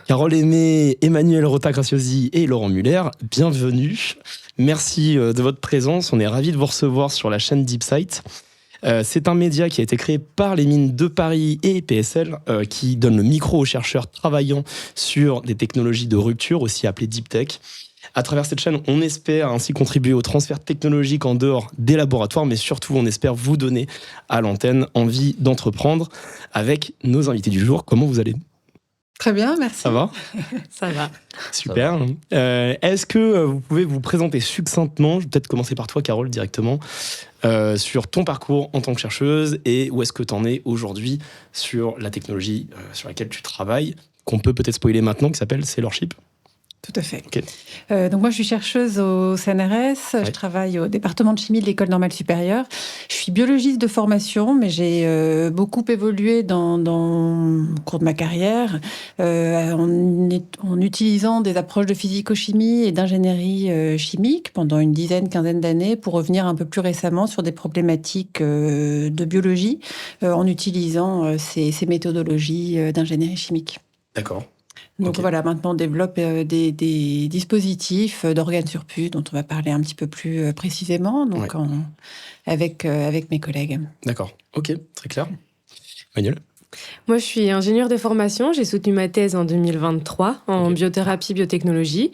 Carole Aimé, Emmanuel Rota-Graciosi et Laurent Muller, bienvenue. Merci de votre présence. On est ravis de vous recevoir sur la chaîne DeepSight. C'est un média qui a été créé par les mines de Paris et PSL, qui donne le micro aux chercheurs travaillant sur des technologies de rupture, aussi appelées Deep Tech. À travers cette chaîne, on espère ainsi contribuer au transfert technologique en dehors des laboratoires, mais surtout, on espère vous donner à l'antenne envie d'entreprendre avec nos invités du jour. Comment vous allez ? Très bien, merci. Ça va ? Ça va. Super. Est-ce que vous pouvez vous présenter succinctement, je vais peut-être commencer par toi, Carole, directement, sur ton parcours en tant que chercheuse et où est-ce que tu en es aujourd'hui sur la technologie sur laquelle tu travailles, qu'on peut peut-être spoiler maintenant, qui s'appelle Sailorship. Tout à fait. Okay. Donc moi, je suis chercheuse au CNRS. Ouais. Je travaille au département de chimie de l'École normale supérieure. Je suis biologiste de formation, mais j'ai beaucoup évolué au cours de ma carrière en utilisant des approches de physico-chimie et d'ingénierie chimique pendant une quinzaine d'années pour revenir un peu plus récemment sur des problématiques de biologie en utilisant ces méthodologies d'ingénierie chimique. D'accord. Donc Okay. voilà, maintenant on développe des dispositifs d'organes surplus dont on va parler un petit peu plus précisément donc avec mes collègues. D'accord, ok, très clair. Manuel ? Moi, je suis ingénieure de formation. J'ai soutenu ma thèse en 2023 en biothérapie, biotechnologie.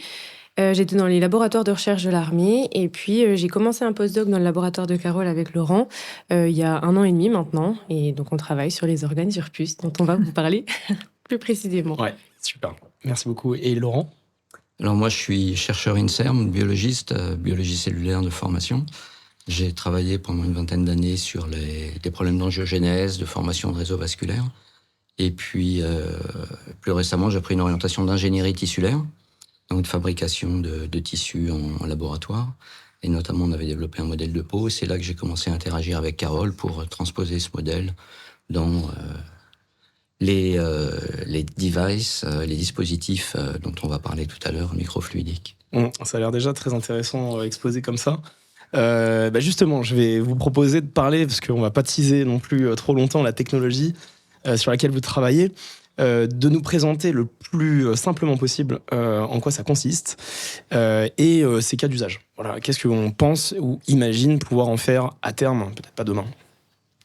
J'étais dans les laboratoires de recherche de l'armée et puis j'ai commencé un postdoc dans le laboratoire de Carole avec Laurent il y a 1 an et demi maintenant. Et donc on travaille sur les organes surplus dont on va vous parler plus précisément. Ouais, super. Merci beaucoup. Et Laurent ? Alors moi, je suis chercheur INSERM, biologiste, biologie cellulaire de formation. J'ai travaillé pendant une 20aine d'années sur des problèmes d'angiogénèse, de formation de réseaux vasculaires. Et puis, plus récemment, j'ai pris une orientation d'ingénierie tissulaire, donc de fabrication de tissus en laboratoire. Et notamment, on avait développé un modèle de peau. Et c'est là que j'ai commencé à interagir avec Carole pour transposer ce modèle dans les devices, les dispositifs dont on va parler tout à l'heure, microfluidiques. Ça a l'air déjà très intéressant exposé comme ça. Justement, je vais vous proposer de parler, parce qu'on ne va pas teaser non plus trop longtemps la technologie sur laquelle vous travaillez, de nous présenter le plus simplement possible en quoi ça consiste et ses cas d'usage. Voilà, qu'est-ce qu'on pense ou imagine pouvoir en faire à terme, peut-être pas demain.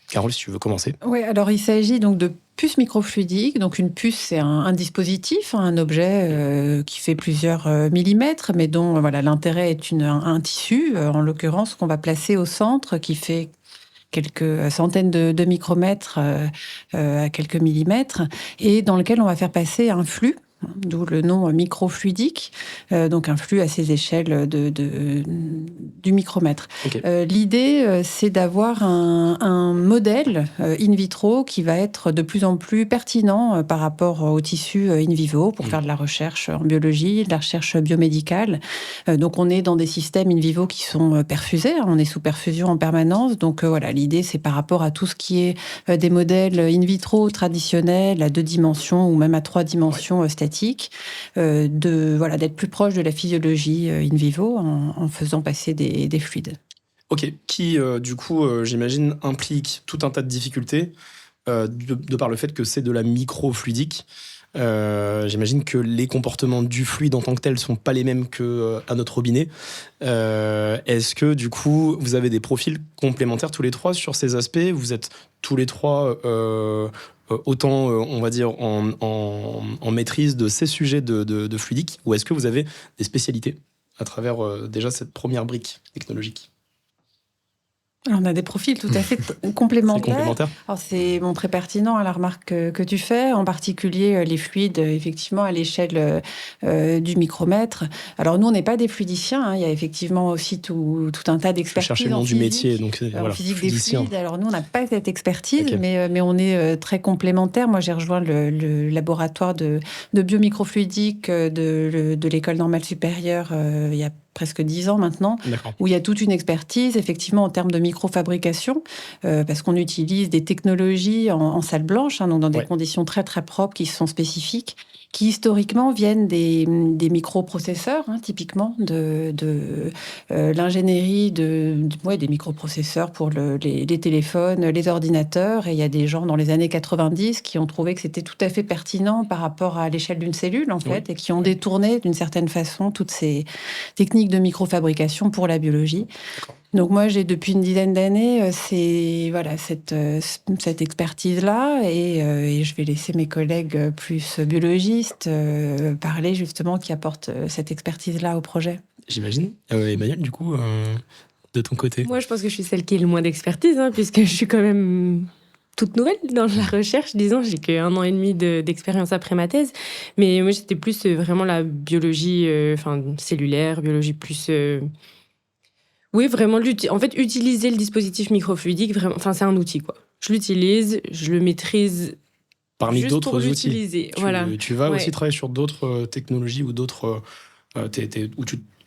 Carole, si tu veux commencer. Oui, alors il s'agit donc de puces microfluidiques. Donc une puce, c'est un dispositif, un objet qui fait plusieurs millimètres, mais dont l'intérêt est un tissu, en l'occurrence, qu'on va placer au centre, qui fait quelques centaines de micromètres à quelques millimètres, et dans lequel on va faire passer un flux, d'où le nom microfluidique, donc un flux à ces échelles du micromètre. Okay. L'idée, c'est d'avoir un modèle in vitro qui va être de plus en plus pertinent par rapport au tissu in vivo pour faire de la recherche en biologie, de la recherche biomédicale. Donc on est dans des systèmes in vivo qui sont perfusés, on est sous perfusion en permanence. Donc l'idée, c'est par rapport à tout ce qui est des modèles in vitro traditionnels à 2 dimensions ou même à 3 dimensions statiques, d'être plus proche de la physiologie in vivo en faisant passer des fluides. Ok, qui du coup, j'imagine, implique tout un tas de difficultés de par le fait que c'est de la microfluidique. J'imagine que les comportements du fluide en tant que tel sont pas les mêmes qu'à notre robinet. Est-ce que du coup, vous avez des profils complémentaires tous les trois sur ces aspects ? Vous êtes tous les trois autant, on va dire, en maîtrise de ces sujets de fluidique, ou est-ce que vous avez des spécialités à travers déjà cette première brique technologique ? Alors, on a des profils tout à fait complémentaires. C'est complémentaire. Alors, c'est très pertinent à la remarque que tu fais, en particulier les fluides, effectivement, à l'échelle du micromètre. Alors, nous, on n'est pas des fluidiciens, il y a effectivement aussi tout un tas d'expertises. Je cherchais le nom du métier, donc en physique des fluides. Alors, nous, on n'a pas cette expertise, Okay. mais on est très complémentaires. Moi, j'ai rejoint le laboratoire de biomicrofluidique de l'École normale supérieure il y a presque 10 ans maintenant, où il y a toute une expertise, effectivement, en termes de microfabrication, parce qu'on utilise des technologies en salle blanche, donc dans des conditions très, très propres qui sont spécifiques. qui historiquement viennent des microprocesseurs, typiquement de l'ingénierie des microprocesseurs pour les téléphones, les ordinateurs. Et il y a des gens dans les années 90 qui ont trouvé que c'était tout à fait pertinent par rapport à l'échelle d'une cellule, en fait, et qui ont détourné d'une certaine façon toutes ces techniques de microfabrication pour la biologie. Donc moi, j'ai depuis une dizaine d'années cette expertise-là et je vais laisser mes collègues plus biologistes parler justement qui apportent cette expertise-là au projet. J'imagine. Emmanuel, du coup, de ton côté? Moi, je pense que je suis celle qui a le moins d'expertise, puisque je suis quand même toute nouvelle dans la recherche, disons. J'ai qu'un an et demi d'expérience après ma thèse. Mais moi, j'étais plus vraiment la biologie cellulaire, biologie plus... Oui, vraiment, en fait, utiliser le dispositif microfluidique, vraiment, c'est un outil, quoi. Je l'utilise, je le maîtrise parmi juste d'autres pour outils. l'utiliser. Voilà. Tu vas aussi travailler sur d'autres technologies ou d'autres...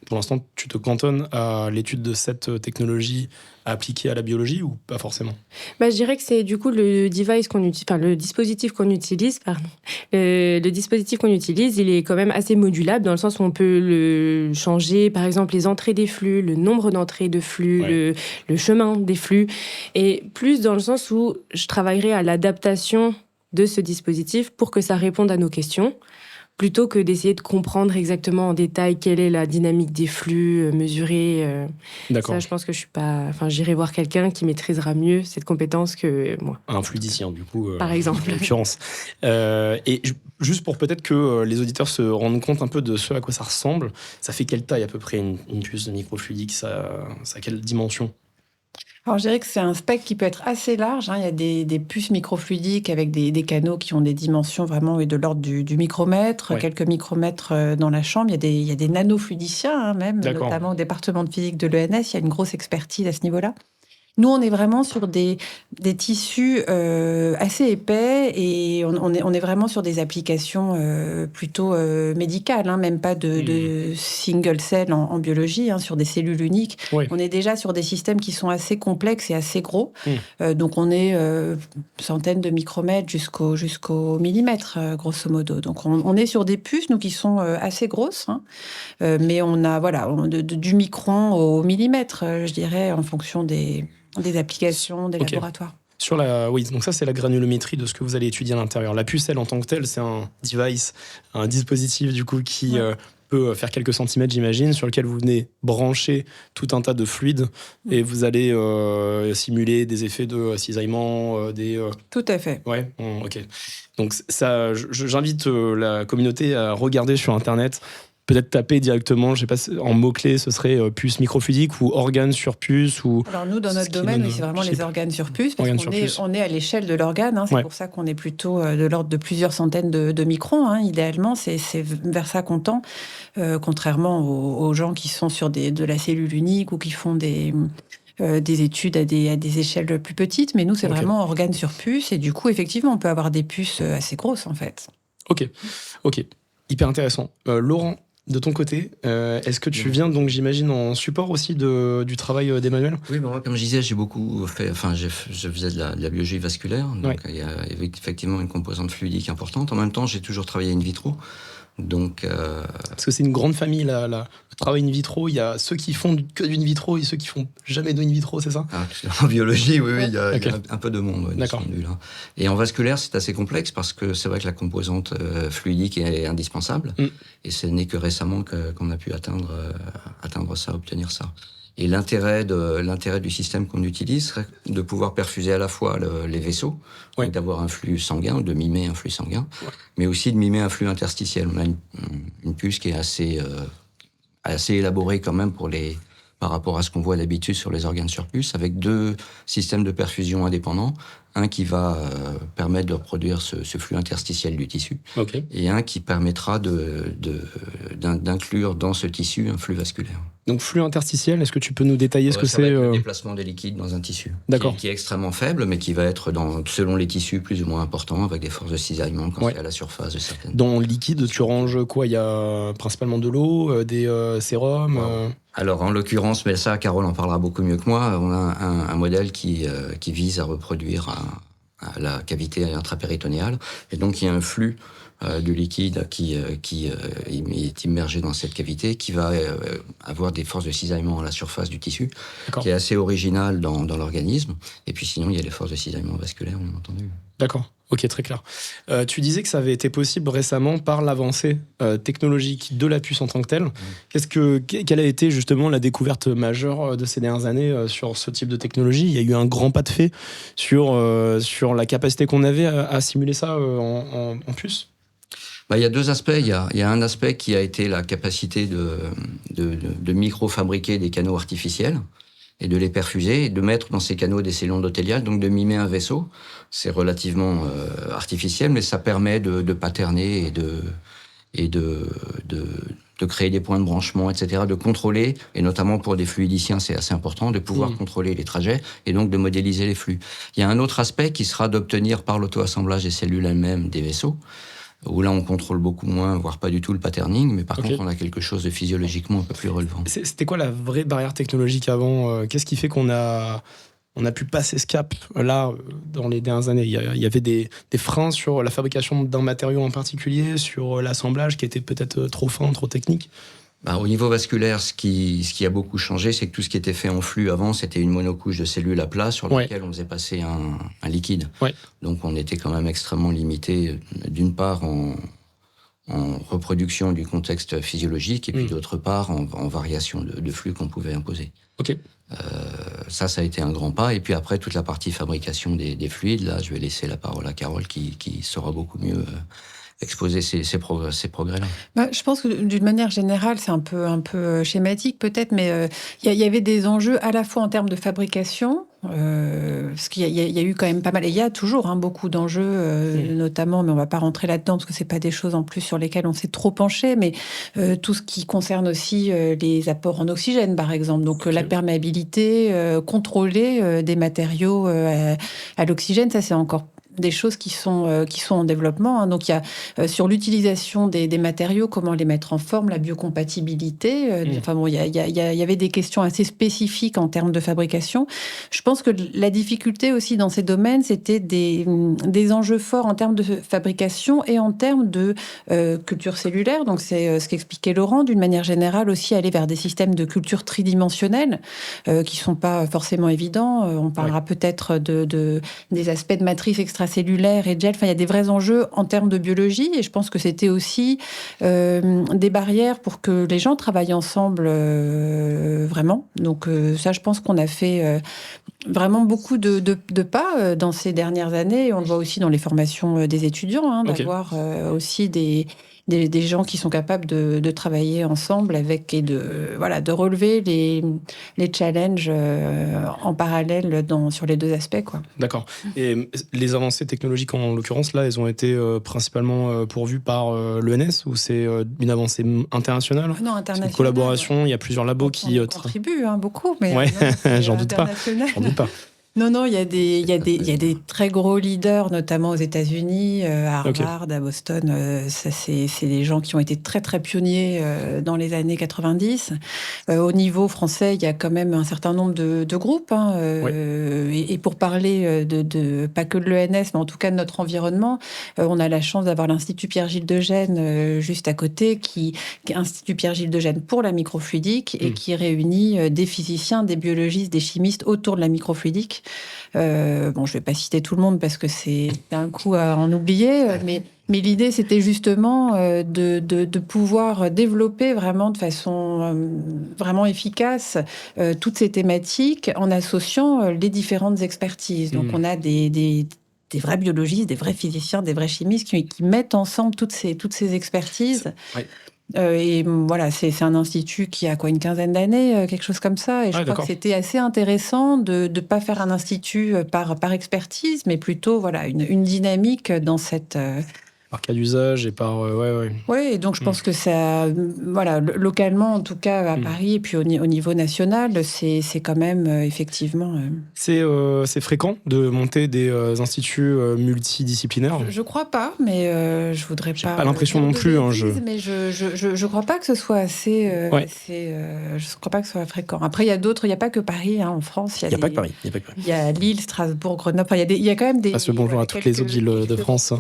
pour l'instant, tu te cantonnes à l'étude de cette technologie appliquée à la biologie ou pas forcément? Je dirais que c'est du coup le dispositif qu'on utilise, le dispositif qu'on utilise, il est quand même assez modulable dans le sens où on peut le changer, par exemple les entrées des flux, le nombre d'entrées de flux, le chemin des flux, et plus dans le sens où je travaillerai à l'adaptation de ce dispositif pour que ça réponde à nos questions, plutôt que d'essayer de comprendre exactement en détail quelle est la dynamique des flux mesurés. D'accord. Ça, je pense que je suis pas... j'irai voir quelqu'un qui maîtrisera mieux cette compétence que moi. Un fluidicien, du coup. Par exemple. En l'occurrence. Et juste pour peut-être que les auditeurs se rendent compte un peu de ce à quoi ça ressemble, ça fait quelle taille à peu près une puce de microfluidique? Ça a quelle dimension? Alors, je dirais que c'est un spectre qui peut être assez large. Il y a des puces microfluidiques avec des canaux qui ont des dimensions vraiment de l'ordre du micromètre, quelques micromètres dans la chambre. Il y a des nanofluidiciens, même, notamment au département de physique de l'ENS. Il y a une grosse expertise à ce niveau-là. Nous, on est vraiment sur des tissus assez épais et on est vraiment sur des applications plutôt médicales, même pas de single cell en biologie, sur des cellules uniques. Oui. On est déjà sur des systèmes qui sont assez complexes et assez gros. Donc, on est centaines de micromètres jusqu'au millimètre, grosso modo. Donc, on est sur des puces, nous, qui sont assez grosses, mais on a du micron au millimètre, je dirais, en fonction des applications, des laboratoires. Donc ça, c'est la granulométrie de ce que vous allez étudier à l'intérieur. La pucelle en tant que telle, c'est un device, un dispositif du coup qui peut faire quelques centimètres, j'imagine, sur lequel vous venez brancher tout un tas de fluides et vous allez simuler des effets de cisaillement, Tout à fait. Ouais, ok. Donc ça, j'invite la communauté à regarder sur Internet. Peut-être taper directement, je sais pas, en mots-clés, ce serait puce microfluidique ou organe sur puce ou... Alors nous, dans notre domaine, c'est vraiment les organes sur puce, parce qu'on est à l'échelle de l'organe. C'est pour ça qu'on est plutôt de l'ordre de plusieurs centaines de microns. Idéalement, c'est vers ça qu'on tend, contrairement aux gens qui sont sur de la cellule unique ou qui font des études à des échelles plus petites. Mais nous, c'est vraiment organe sur puce. Et du coup, effectivement, on peut avoir des puces assez grosses, en fait. Ok. Hyper intéressant. Laurent, de ton côté, est-ce que tu viens donc, j'imagine, en support aussi du travail d'Emmanuel? Oui, moi, comme je disais, j'ai beaucoup fait. Je faisais de la biologie vasculaire, donc il y a effectivement une composante fluidique importante. En même temps, j'ai toujours travaillé in vitro. Donc, parce que c'est une grande famille, le travail in vitro. Il y a ceux qui font que du in vitro et ceux qui font jamais de in vitro, c'est ça? En biologie, oui, il y a un peu de monde. D'accord. Et en vasculaire, c'est assez complexe parce que c'est vrai que la composante fluidique est indispensable. Et ce n'est que récemment qu'on a pu atteindre ça, obtenir ça. Et l'intérêt du système qu'on utilise serait de pouvoir perfuser à la fois les vaisseaux, donc d'avoir un flux sanguin, de mimer un flux sanguin, mais aussi de mimer un flux interstitiel. On a une puce qui est assez élaborée quand même par rapport à ce qu'on voit d'habitude sur les organes sur puce, avec deux systèmes de perfusion indépendants. Un qui va permettre de reproduire ce flux interstitiel du tissu, et un qui permettra d'inclure dans ce tissu un flux vasculaire. Donc flux interstitiel, est-ce que tu peux nous détailler ce que c'est? Le déplacement des liquides dans un tissu, qui est extrêmement faible, mais qui va être, selon les tissus, plus ou moins important, avec des forces de cisaillement quand c'est à la surface de certaines. Dans le liquide, tu ranges quoi? Il y a principalement de l'eau, des sérums Alors, en l'occurrence, mais ça, Carole en parlera beaucoup mieux que moi, on a un modèle qui vise à reproduire à la cavité intrapéritonéale. Et donc, il y a un flux de liquide qui est immergé dans cette cavité, qui va avoir des forces de cisaillement à la surface du tissu, qui est assez original dans l'organisme. Et puis sinon, il y a les forces de cisaillement vasculaire, bien entendu. D'accord. Ok, très clair. Tu disais que ça avait été possible récemment par l'avancée technologique de la puce en tant que telle. Quelle a été justement la découverte majeure de ces dernières années sur ce type de technologie ? Il y a eu un grand pas de fait sur la capacité qu'on avait à simuler ça en puce ? Il y a deux aspects. Il y a un aspect qui a été la capacité de micro-fabriquer des canaux artificiels et de les perfuser et de mettre dans ces canaux des cellules endothéliales, donc de mimer un vaisseau. C'est relativement artificiel, mais ça permet de paterner et de créer des points de branchement, etc., de contrôler, et notamment pour des fluidiciens, c'est assez important, de pouvoir contrôler les trajets et donc de modéliser les flux. Il y a un autre aspect qui sera d'obtenir par l'auto-assemblage des cellules elles-mêmes des vaisseaux, où là, on contrôle beaucoup moins, voire pas du tout le patterning, mais par contre, on a quelque chose de physiologiquement un peu plus relevant. C'était quoi la vraie barrière technologique avant ? Qu'est-ce qui fait qu'on a pu passer ce cap là dans les dernières années ? Il y avait des freins sur la fabrication d'un matériau en particulier, sur l'assemblage qui était peut-être trop fin, trop technique ? Au niveau vasculaire, ce qui a beaucoup changé, c'est que tout ce qui était fait en flux avant, c'était une monocouche de cellules à plat sur laquelle on faisait passer un liquide. Ouais. Donc on était quand même extrêmement limité, d'une part en reproduction du contexte physiologique, et puis d'autre part en variation de flux qu'on pouvait imposer. Ok. Ça a été un grand pas. Et puis après, toute la partie fabrication des fluides, là, je vais laisser la parole à Carole qui saura beaucoup mieux exposer ces progrès-là. Je pense que d'une manière générale, c'est un peu schématique peut-être, mais il y avait des enjeux à la fois en termes de fabrication, parce qu'il y a eu quand même pas mal, et il y a toujours beaucoup d'enjeux, notamment, mais on va pas rentrer là-dedans parce que c'est pas des choses en plus sur lesquelles on s'est trop penché, mais tout ce qui concerne aussi les apports en oxygène, par exemple, donc la perméabilité, contrôler des matériaux à l'oxygène, ça c'est encore des choses qui sont en développement. Donc, il y a sur l'utilisation des matériaux, comment les mettre en forme, la biocompatibilité. Enfin bon, il y avait des questions assez spécifiques en termes de fabrication. Je pense que la difficulté aussi dans ces domaines, c'était des enjeux forts en termes de fabrication et en termes de culture cellulaire. Donc, c'est ce qu'expliquait Laurent. D'une manière générale, aussi aller vers des systèmes de culture tridimensionnelle qui sont pas forcément évidents. On parlera peut-être des aspects de matrice extracellulaire et de gel. Enfin, il y a des vrais enjeux en termes de biologie, et je pense que c'était aussi des barrières pour que les gens travaillent ensemble vraiment. Donc ça, je pense qu'on a fait vraiment beaucoup de pas dans ces dernières années. On le voit aussi dans les formations des étudiants, d'avoir aussi des gens qui sont capables de travailler ensemble avec et de relever les challenges en parallèle sur les deux aspects, quoi. D'accord. Et les avancées technologiques, en l'occurrence, là, elles ont été principalement pourvues par l'ENS, ou c'est une avancée internationale ? Non, internationale. C'est une collaboration, il y a plusieurs labos qui contribuent beaucoup, mais j'en doute pas. Non, il y a des très gros leaders, notamment aux États-Unis, à Harvard, à Boston. Ça, c'est des gens qui ont été très, très pionniers dans les années 90. Au niveau français, il y a quand même un certain nombre de groupes. Et pour parler pas que de l'ENS, mais en tout cas de notre environnement, on a la chance d'avoir l'Institut Pierre-Gilles de Gênes juste à côté, qui est Institut Pierre-Gilles de Gênes pour la microfluidique, et qui réunit des physiciens, des biologistes, des chimistes autour de la microfluidique. Je vais pas citer tout le monde parce que c'est un coup à en oublier, mais l'idée, c'était justement de pouvoir développer vraiment de façon vraiment efficace toutes ces thématiques en associant les différentes expertises. Donc, on a des vrais biologistes, des vrais physiciens, des vrais chimistes qui mettent ensemble toutes ces expertises. Et voilà, c'est un institut qui a une quinzaine d'années, quelque chose comme ça. Et je crois que c'était assez intéressant de ne pas faire un institut par expertise, mais plutôt une dynamique dans cette... Par cas d'usage et par... Oui, et donc je pense que ça... localement, en tout cas, à Paris, et puis au niveau national, c'est quand même, effectivement... C'est fréquent de monter des instituts multidisciplinaires ? Je crois pas, mais je voudrais pas... J'ai pas l'impression non plus. Mais je crois pas que ce soit assez... je crois pas que ce soit fréquent. Après, il y a d'autres... Il n'y a pas que Paris, en France. Il n'y a pas que Paris. Il y a Lille, Strasbourg, Grenoble... Il y a quand même des... Passe le bonjour à toutes les autres villes de France.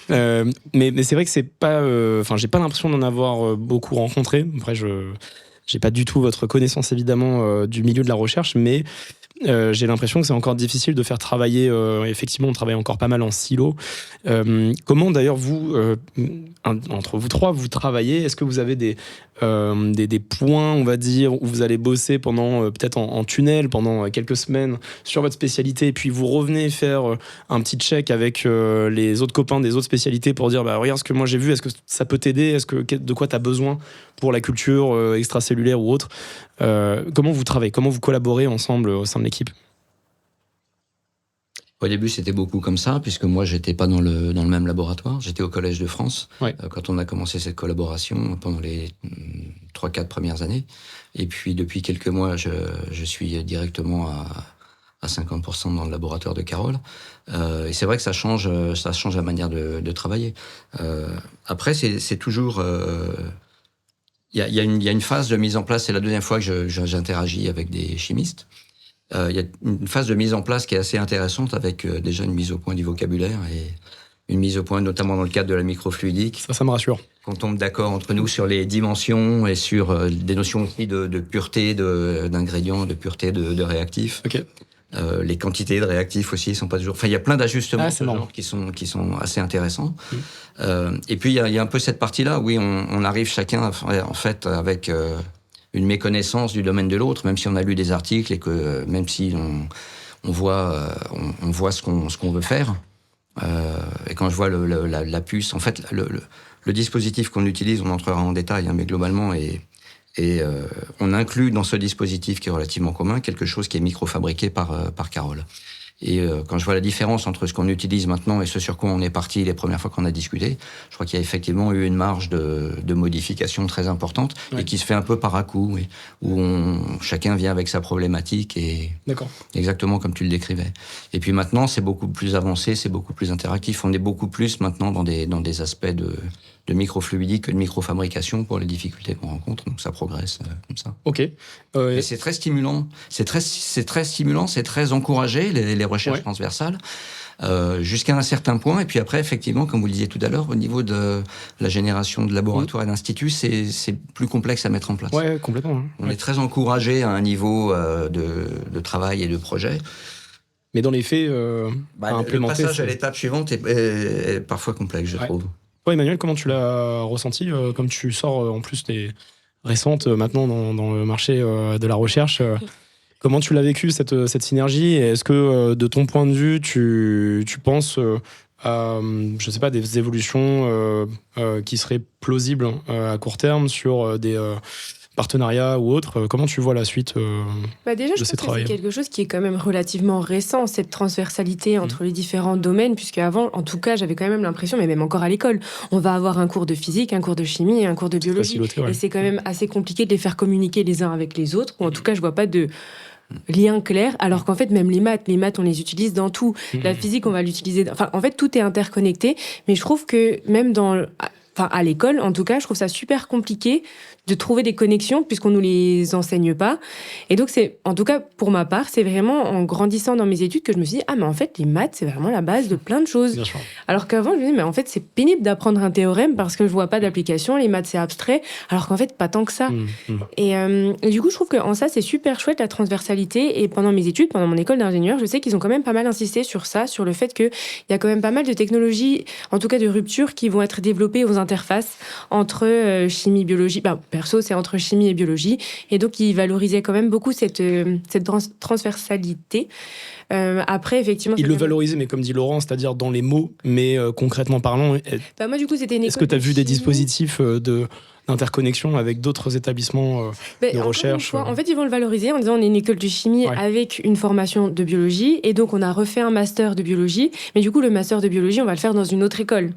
Mais c'est vrai que c'est pas. Enfin, j'ai pas l'impression d'en avoir beaucoup rencontré. Après, j'ai pas du tout votre connaissance évidemment du milieu de la recherche, mais j'ai l'impression que c'est encore difficile de faire travailler. Effectivement, on travaille encore pas mal en silo. Comment d'ailleurs vous, entre vous trois, vous travaillez? Est-ce que vous avez des points, on va dire, où vous allez bosser pendant peut-être en tunnel pendant quelques semaines sur votre spécialité, et puis vous revenez faire un petit check avec les autres copains des autres spécialités pour dire bah, regarde ce que moi j'ai vu, est-ce que ça peut t'aider, de quoi tu as besoin pour la culture extracellulaire ou autre? Comment vous travaillez, comment vous collaborez ensemble au sein de l'équipe? Au début, c'était beaucoup comme ça, puisque moi, j'étais pas dans le même laboratoire. J'étais au Collège de France, ouais. Quand on a commencé cette collaboration pendant les 3-4 premières années. Et puis, depuis quelques mois, je suis directement à 50% dans le laboratoire de Carole. Et c'est vrai que ça change la manière de travailler. Après, c'est toujours... Il y a une phase de mise en place, c'est la deuxième fois que j'interagis avec des chimistes. Il y a une phase de mise en place qui est assez intéressante avec déjà une mise au point du vocabulaire et une mise au point notamment dans le cadre de la microfluidique. Ça me rassure. Qu'on tombe d'accord entre nous sur les dimensions et sur des notions aussi de pureté d'ingrédients, de pureté de réactifs. Ok. Les quantités de réactifs aussi sont pas toujours... Enfin, il y a plein d'ajustements qui sont assez intéressants. Et puis, il y a un peu cette partie-là, oui, on arrive chacun, en fait, avec... une méconnaissance du domaine de l'autre, même si on a lu des articles et que même si on voit ce qu'on veut faire. Et quand je vois la puce, en fait, le dispositif qu'on utilise, on entrera en détail, hein, mais globalement, on inclut dans ce dispositif qui est relativement commun quelque chose qui est microfabriqué par Carole. Et quand je vois la différence entre ce qu'on utilise maintenant et ce sur quoi on est parti les premières fois qu'on a discuté, je crois qu'il y a effectivement eu une marge de modification très importante, ouais. Et qui se fait un peu par à-coup, où chacun vient avec sa problématique, et d'accord. Exactement comme tu le décrivais. Et puis maintenant, c'est beaucoup plus avancé, c'est beaucoup plus interactif. On est beaucoup plus maintenant dans des aspects de microfluidique que de microfabrication pour les difficultés qu'on rencontre. Donc ça progresse comme ça. Ok. Et c'est très stimulant. C'est très stimulant, c'est très encouragé, les recherches, ouais. Transversales, jusqu'à un certain point. Et puis après, effectivement, comme vous le disiez tout à l'heure, au niveau de la génération de laboratoires et d'instituts, c'est plus complexe à mettre en place. Ouais, complètement. Hein. On est très encouragé à un niveau de travail et de projet. Mais dans les faits, à implémenter... Le passage à l'étape suivante est parfois complexe, je trouve. Toi, Emmanuel, comment tu l'as ressenti, comme tu sors en plus des récentes maintenant dans le marché de la recherche, comment tu l'as vécu cette synergie? Et est-ce que de ton point de vue, tu penses à, je sais pas, des évolutions qui seraient plausibles à court terme sur des partenariats ou autres? Comment tu vois la suite déjà, de ces travaux? C'est quelque chose qui est quand même relativement récent, cette transversalité entre les différents domaines, puisque avant, en tout cas, j'avais quand même l'impression, mais même encore à l'école, on va avoir un cours de physique, un cours de chimie et un cours de biologie. Et c'est quand même assez compliqué de les faire communiquer les uns avec les autres, ou en tout cas, je vois pas de lien clair, alors qu'en fait, même les maths, on les utilise dans tout. La physique, on va l'utiliser... Enfin, en fait, tout est interconnecté, mais je trouve que même à l'école, en tout cas, je trouve ça super compliqué de trouver des connexions puisqu'on nous les enseigne pas. Et donc, en tout cas, pour ma part, c'est vraiment en grandissant dans mes études que je me suis dit, mais en fait, les maths, c'est vraiment la base de plein de choses. Alors qu'avant, je me disais, mais en fait, c'est pénible d'apprendre un théorème parce que je vois pas d'application, les maths, c'est abstrait, alors qu'en fait, pas tant que ça. Et du coup, je trouve qu'en ça, c'est super chouette, la transversalité. Et pendant mes études, pendant mon école d'ingénieur, je sais qu'ils ont quand même pas mal insisté sur ça, sur le fait qu'il y a quand même pas mal de technologies, en tout cas de ruptures, qui vont être développées aux interfaces entre chimie, biologie. Perso, c'est entre chimie et biologie. Et donc, ils valorisaient quand même beaucoup cette transversalité. Après, effectivement... Ils le valorisaient, mais comme dit Laurent, c'est-à-dire dans les mots, mais concrètement parlant... moi, du coup, c'était une école. Est-ce que tu as vu des dispositifs d'interconnexion avec d'autres établissements de recherche? En fait, ils vont le valoriser en disant on est une école de chimie avec une formation de biologie. Et donc, on a refait un master de biologie. Mais du coup, le master de biologie, on va le faire dans une autre école.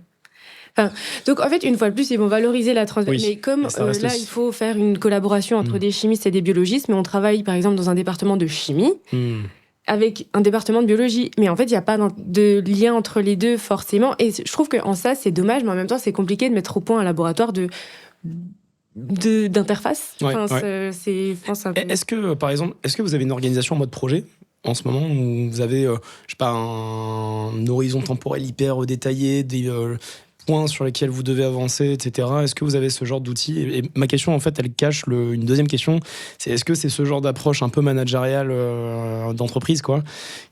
Donc, en fait, une fois de plus, ils vont valoriser la transversalité. Mais comme là, il faut faire une collaboration entre des chimistes et des biologistes, mais on travaille, par exemple, dans un département de chimie, avec un département de biologie. Mais en fait, il n'y a pas de lien entre les deux, forcément. Et je trouve qu'en ça, c'est dommage, mais en même temps, c'est compliqué de mettre au point un laboratoire d'interface. Est-ce que, par exemple, vous avez une organisation en mode projet en ce moment où vous avez, je sais pas, un horizon temporel hyper détaillé, points sur lesquels vous devez avancer, etc. Est-ce que vous avez ce genre d'outils ? Et ma question, en fait, elle cache une deuxième question. C'est est-ce que c'est ce genre d'approche un peu managériale d'entreprise, quoi,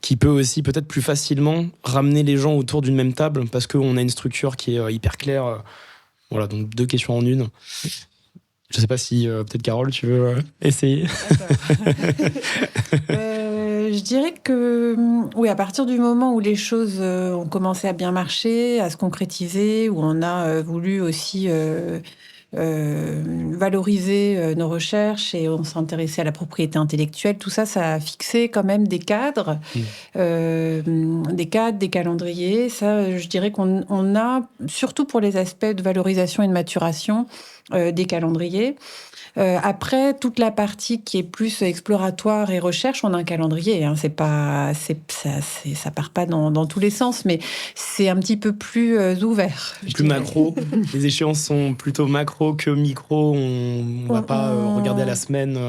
qui peut aussi peut-être plus facilement ramener les gens autour d'une même table parce qu'on a une structure qui est hyper claire. Voilà, donc 2 questions en une. Je sais pas si peut-être Carole, tu veux essayer. Je dirais que oui, à partir du moment où les choses ont commencé à bien marcher, à se concrétiser, où on a voulu aussi valoriser nos recherches et on s'intéressait à la propriété intellectuelle, tout ça, ça a fixé quand même des cadres, des calendriers. Ça, je dirais qu'on a, surtout pour les aspects de valorisation et de maturation, des calendriers. Après, toute la partie qui est plus exploratoire et recherche, on a un calendrier. Hein. Ça part pas dans tous les sens, mais c'est un petit peu plus ouvert. Plus macro. Les échéances sont plutôt macro que micro. On va pas regarder à la semaine.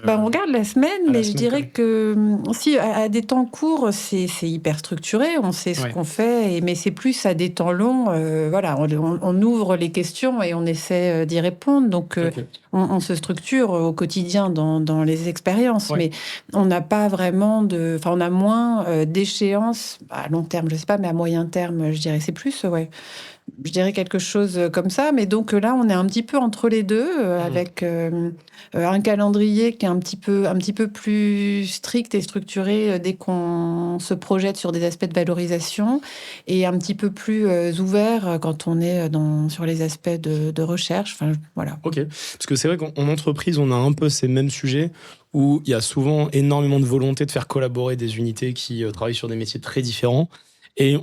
On regarde la semaine, mais je dirais que si à des temps courts, c'est hyper structuré, on sait ce qu'on fait, mais c'est plus à des temps longs, voilà, on ouvre les questions et on essaie d'y répondre. Donc, on se structure au quotidien dans les expériences, mais on n'a pas vraiment on a moins d'échéances à long terme, je sais pas, mais à moyen terme, je dirais, c'est plus, je dirais quelque chose comme ça, mais donc là, on est un petit peu entre les deux, avec un calendrier qui est un petit peu plus strict et structuré dès qu'on se projette sur des aspects de valorisation, et un petit peu plus ouvert quand on est sur les aspects de recherche. Enfin, voilà. Ok, parce que c'est vrai qu'en entreprise, on a un peu ces mêmes sujets où il y a souvent énormément de volonté de faire collaborer des unités qui travaillent sur des métiers très différents. Et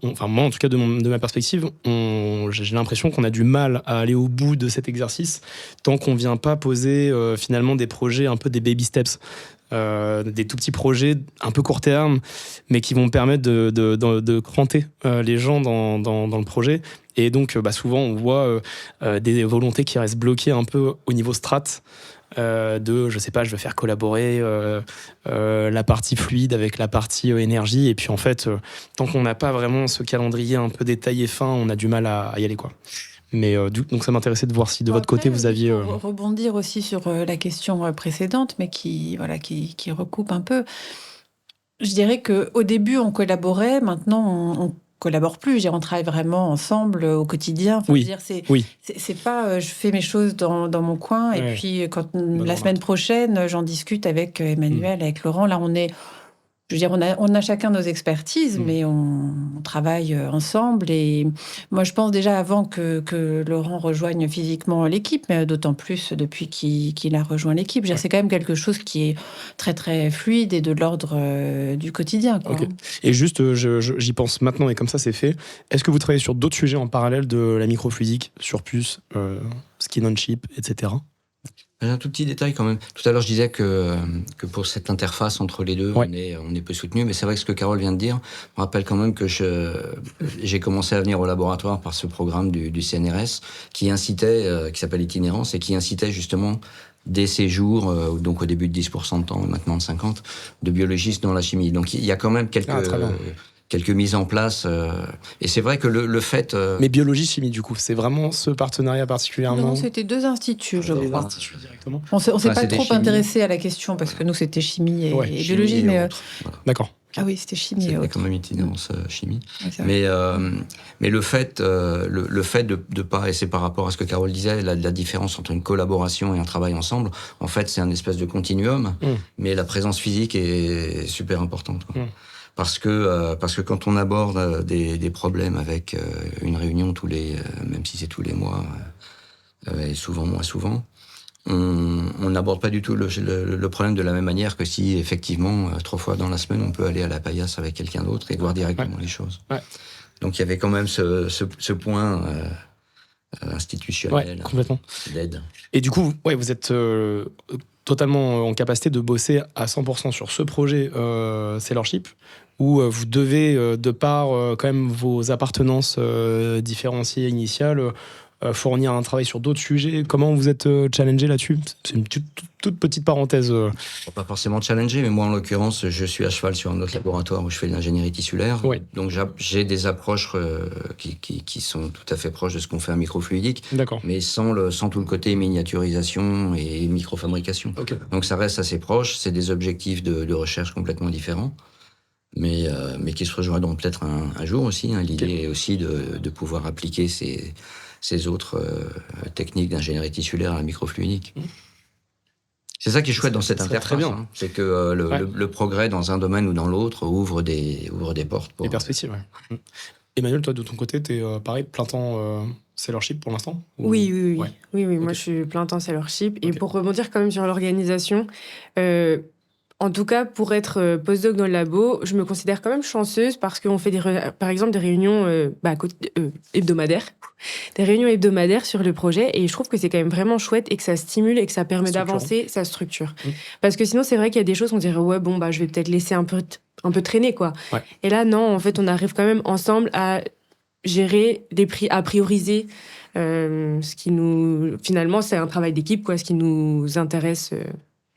enfin moi en tout cas de ma perspective, j'ai l'impression qu'on a du mal à aller au bout de cet exercice tant qu'on vient pas poser finalement des projets un peu des baby steps, des tout petits projets un peu court terme, mais qui vont permettre de cranter les gens dans le projet. Et donc souvent on voit des volontés qui restent bloquées un peu au niveau strat. Je sais pas, je veux faire collaborer la partie fluide avec la partie énergie, et puis en fait tant qu'on n'a pas vraiment ce calendrier un peu détaillé fin, on a du mal à y aller, quoi. Mais donc ça m'intéressait de voir si de votre côté vous aviez rebondir aussi sur la question précédente, mais qui recoupe un peu. Je dirais que au début on collaborait, maintenant on collabore plus. Je veux dire, on travaille vraiment ensemble au quotidien. Enfin, je veux dire, c'est pas je fais mes choses dans mon coin et puis quand la semaine prochaine j'en discute avec Emmanuel, avec Laurent. Là, je veux dire, on a chacun nos expertises, mais on travaille ensemble. Et moi, je pense déjà avant que Laurent rejoigne physiquement l'équipe, mais d'autant plus depuis qu'il a rejoint l'équipe. C'est quand même quelque chose qui est très, très fluide et de l'ordre du quotidien, quoi. Okay. Et juste, j'y pense maintenant et comme ça, c'est fait. Est-ce que vous travaillez sur d'autres sujets en parallèle de la microfluidique, sur puce, skin on chip, etc.? Un tout petit détail quand même. Tout à l'heure, je disais que pour cette interface entre les deux, on est peu soutenu. Mais c'est vrai que ce que Carole vient de dire me rappelle quand même que j'ai commencé à venir au laboratoire par ce programme du CNRS qui incitait, qui s'appelle Itinérance, et qui incitait justement des séjours, donc au début de 10% de temps, maintenant de 50%, de biologistes dans la chimie. Donc il y a quand même quelques mises en place. Et c'est vrai que le fait... Mais biologie-chimie, du coup, c'est vraiment ce partenariat particulièrement? Non, c'était 2 instituts, je crois. Directement. On s'est pas trop intéressé à la question, parce que nous, c'était chimie et biologie. Mais voilà. D'accord. Ah oui, c'était chimie. C'était quand même itinérance chimie. Ouais, mais le fait de pas, et c'est par rapport à ce que Carole disait, la différence entre une collaboration et un travail ensemble, en fait, c'est un espèce de continuum, mais la présence physique est super importante, quoi. Parce que quand on aborde des problèmes avec une réunion même si c'est tous les mois, et souvent moins souvent, on n'aborde pas du tout le problème de la même manière que si effectivement 3 fois dans la semaine on peut aller à la paillasse avec quelqu'un d'autre et voir directement les choses. Ouais. Donc il y avait quand même ce point institutionnel, complètement d'aide. Et du coup, vous êtes totalement en capacité de bosser à 100% sur ce projet Sailorship, où vous devez, de par quand même vos appartenances différenciées initiales, fournir un travail sur d'autres sujets. Comment vous êtes challengé là-dessus? C'est une toute petite parenthèse. Pas forcément challenger, mais moi, en l'occurrence, je suis à cheval sur un autre laboratoire où je fais de l'ingénierie tissulaire. Oui. Donc, j'ai des approches qui sont tout à fait proches de ce qu'on fait en microfluidique, D'accord. mais sans tout le côté miniaturisation et microfabrication. Ok. Donc, ça reste assez proche. C'est des objectifs de recherche complètement différents, mais qui se rejoindront peut-être un jour aussi. Hein. L'idée est aussi de pouvoir appliquer ces autres techniques d'ingénierie tissulaire à la microfluidique. C'est ça qui est chouette dans cette interface. Très bien. Hein. C'est que le progrès dans un domaine ou dans l'autre ouvre des portes. Les perspectives, ouais. Emmanuel, toi, de ton côté, t'es pareil, plein temps sellership pour l'instant? Oui. Ouais. Oui. Ok. Moi, je suis plein temps sellership. Et Ok. pour rebondir quand même sur l'organisation, en tout cas, pour être postdoc dans le labo, je me considère quand même chanceuse parce qu'on fait par exemple des réunions hebdomadaires. Des réunions hebdomadaires sur le projet. Et je trouve que c'est quand même vraiment chouette et que ça stimule et que ça permet d'avancer sa structure. Parce que sinon, c'est vrai qu'il y a des choses, on dirait, ouais, bon, je vais peut-être laisser un peu traîner, quoi. Ouais. Et là, non, en fait, on arrive quand même ensemble à gérer les prix, à prioriser ce qui nous... Finalement, c'est un travail d'équipe, quoi, ce qui nous intéresse...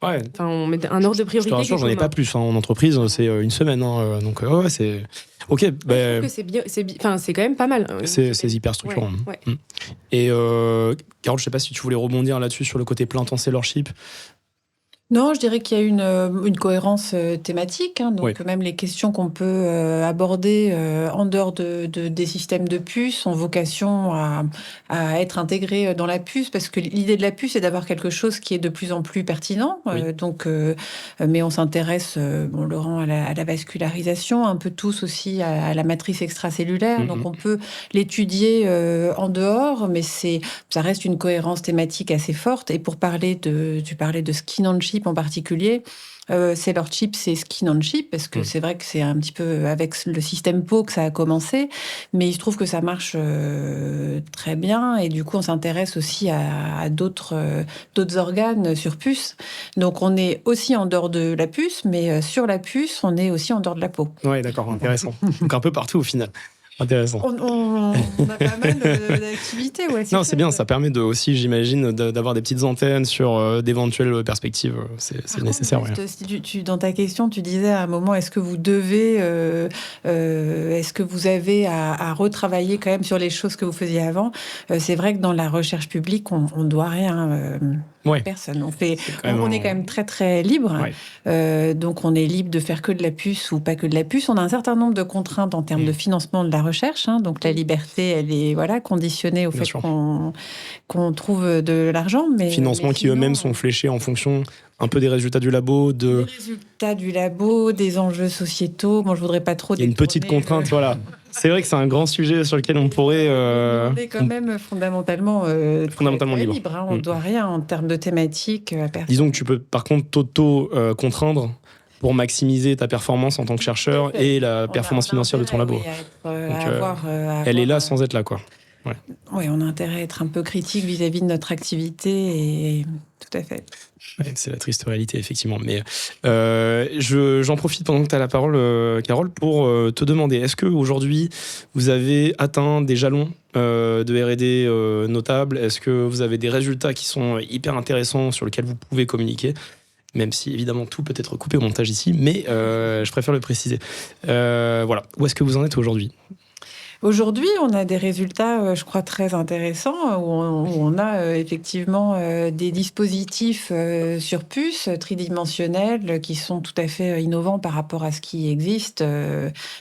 Ouais. Enfin, on met un ordre de priorité. Je te rassure, j'en ai pas plus. Hein. En entreprise, c'est une semaine. Hein. Donc, ouais, c'est... Ok. Je trouve que c'est bien. C'est quand même pas mal. C'est hyper structurant. Ouais. Et Carole, je sais pas si tu voulais rebondir là-dessus sur le côté plein temps sellership. Non, je dirais qu'il y a une cohérence thématique. Hein, donc, même les questions qu'on peut aborder en dehors des systèmes de puces ont vocation à être intégrées dans la puce, parce que l'idée de la puce est d'avoir quelque chose qui est de plus en plus pertinent. Mais on s'intéresse, Laurent, à la vascularisation, un peu tous aussi à la matrice extracellulaire. Donc, on peut l'étudier en dehors, mais ça reste une cohérence thématique assez forte. Et pour parler tu parlais de skin on chip en particulier, sellership, c'est skin on chip, parce que c'est vrai que c'est un petit peu avec le système PO que ça a commencé, mais il se trouve que ça marche très bien, et du coup on s'intéresse aussi à d'autres organes sur puce. Donc on est aussi en dehors de la puce, mais sur la puce, on est aussi en dehors de la peau. Ouais, d'accord, intéressant. Donc un peu partout au final. Intéressant. On a pas mal d'activités. Ouais, non, c'est bien, ça permet aussi, j'imagine, d'avoir des petites antennes sur d'éventuelles perspectives. C'est nécessaire. Dans ta question, tu disais à un moment, est-ce que vous devez, est-ce que vous avez à retravailler quand même sur les choses que vous faisiez avant? C'est vrai que dans la recherche publique, on ne doit rien. Personne. On est quand même très très libre. Donc on est libre de faire que de la puce ou pas que de la puce. On a un certain nombre de contraintes en termes de financement de la recherche. Hein. Donc la liberté, elle est conditionnée au fait qu'on trouve de l'argent. Financements qui eux-mêmes sont fléchés en fonction un peu des résultats du labo. Des résultats du labo, des enjeux sociétaux. Bon, je voudrais pas trop... Il y a une petite contrainte, voilà. C'est vrai que c'est un grand sujet sur lequel on pourrait... On est quand même fondamentalement libre. Hein. On ne doit rien en termes de thématique à personne. Disons que tu peux par contre t'auto-contraindre pour maximiser ta performance en tant que chercheur et la performance financière de ton labo. Elle est là sans être là, quoi. Oui, on a intérêt à être un peu critique vis-à-vis de notre activité, et tout à fait. Ouais, c'est la triste réalité, effectivement. Mais j'en profite pendant que tu as la parole, Carole, pour te demander, est-ce qu'aujourd'hui, vous avez atteint des jalons de R&D notables? Est-ce que vous avez des résultats qui sont hyper intéressants sur lesquels vous pouvez communiquer? Même si, évidemment, tout peut être coupé au montage ici, mais je préfère le préciser. Voilà. Où est-ce que vous en êtes aujourd'hui ? Aujourd'hui, on a des résultats, je crois, très intéressants, où on a effectivement des dispositifs sur puce tridimensionnels qui sont tout à fait innovants par rapport à ce qui existe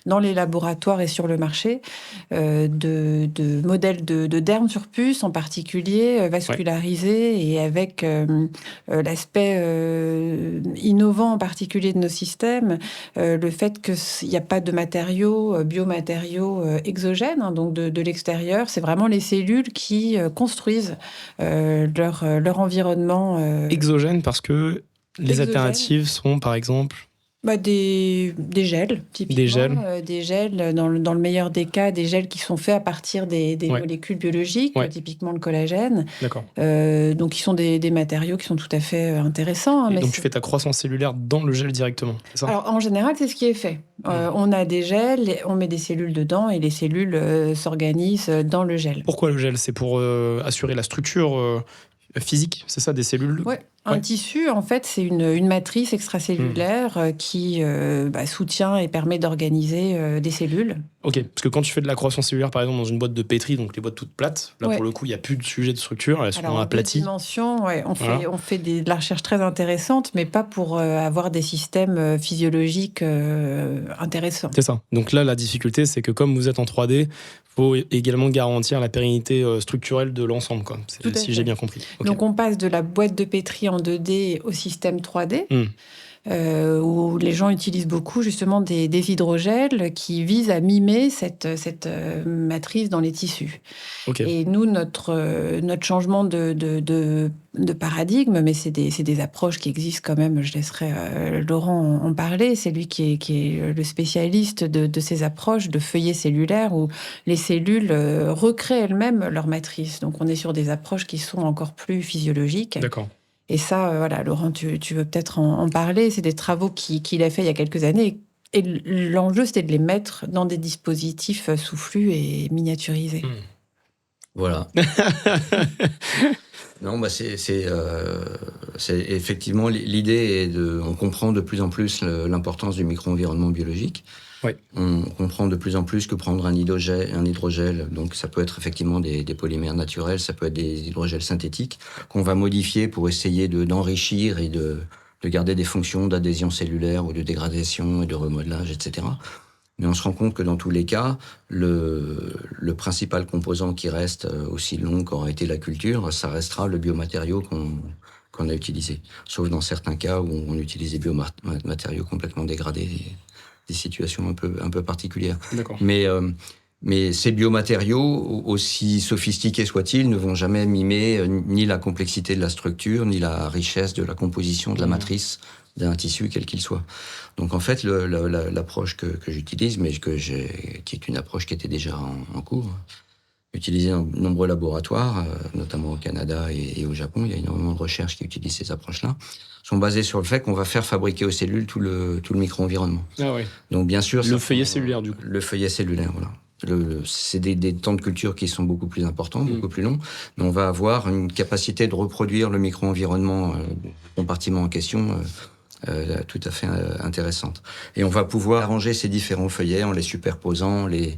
dans les laboratoires et sur le marché, de modèles de derme sur puce en particulier, vascularisés, et avec l'aspect innovant en particulier de nos systèmes, le fait qu'il n'y a pas de matériaux, biomatériaux exogènes, donc de l'extérieur. C'est vraiment les cellules qui construisent leur environnement. Exogène, parce que les alternatives sont, par exemple... Des gels, typiquement. Des gels. Des gels, dans le meilleur des cas, des gels qui sont faits à partir des Ouais. molécules biologiques, Ouais. typiquement le collagène. D'accord. Donc, qui sont des matériaux qui sont tout à fait intéressants. Et mais donc tu fais ta croissance cellulaire dans le gel directement, c'est ça? Alors, en général, c'est ce qui est fait. On a des gels, on met des cellules dedans et les cellules s'organisent dans le gel. Pourquoi le gel? C'est pour assurer la structure physique, c'est ça, des cellules? Ouais. Un tissu, en fait, c'est une matrice extracellulaire qui soutient et permet d'organiser des cellules. Ok, parce que quand tu fais de la croissance cellulaire, par exemple, dans une boîte de pétri, donc les boîtes toutes plates, là, Ouais. pour le coup, il n'y a plus de sujet de structure, elles sont Alors, en deux aplaties. dimensions, on Voilà. fait de la recherche très intéressante, mais pas pour avoir des systèmes physiologiques intéressants. C'est ça. Donc là, la difficulté, c'est que comme vous êtes en 3D, faut également garantir la pérennité structurelle de l'ensemble, quoi. Tout à Si fait. j'ai bien compris. Ok. Donc, on passe de la boîte de pétri en 2D au système 3D. Où les gens utilisent beaucoup justement des hydrogels qui visent à mimer cette matrice dans les tissus. Ok. Et nous, notre changement de paradigme, mais c'est des approches qui existent quand même, je laisserai Laurent en parler, c'est lui qui est le spécialiste de ces approches de feuillets cellulaires où les cellules recréent elles-mêmes leur matrice. Donc on est sur des approches qui sont encore plus physiologiques. D'accord. Et ça, voilà, Laurent, tu veux peut-être en parler. C'est des travaux qu'il a fait il y a quelques années. Et l'enjeu, c'était de les mettre dans des dispositifs sous flux et miniaturisés. Voilà. Non, c'est effectivement l'idée on comprend de plus en plus l'importance du micro-environnement biologique. Ouais. On comprend de plus en plus que prendre un hydrogel, donc ça peut être effectivement des polymères naturels, ça peut être des hydrogels synthétiques qu'on va modifier pour essayer d'enrichir et de garder des fonctions d'adhésion cellulaire ou de dégradation et de remodelage, etc. Mais on se rend compte que dans tous les cas, le principal composant qui reste aussi long qu'aura été la culture, ça restera le biomatériau qu'on a utilisé. Sauf dans certains cas où on utilise des biomatériaux complètement dégradés, des situations un peu particulières. D'accord. Mais ces biomatériaux, aussi sophistiqués soient-ils, ne vont jamais mimer ni la complexité de la structure, ni la richesse de la composition de la matrice d'un tissu, quel qu'il soit. Donc en fait, l'approche que j'utilise, mais qui est une approche qui était déjà en cours, utilisée dans de nombreux laboratoires, notamment au Canada et au Japon, il y a énormément de recherches qui utilisent ces approches-là, sont basées sur le fait qu'on va faire fabriquer aux cellules tout le micro-environnement. Ah ouais. Donc bien sûr... Le feuillet cellulaire, du coup. Le feuillet cellulaire, voilà. C'est des temps de culture qui sont beaucoup plus importants, beaucoup plus longs, mais on va avoir une capacité de reproduire le micro-environnement du compartiment en question tout à fait intéressante. Et on va pouvoir arranger ces différents feuillets en les superposant, les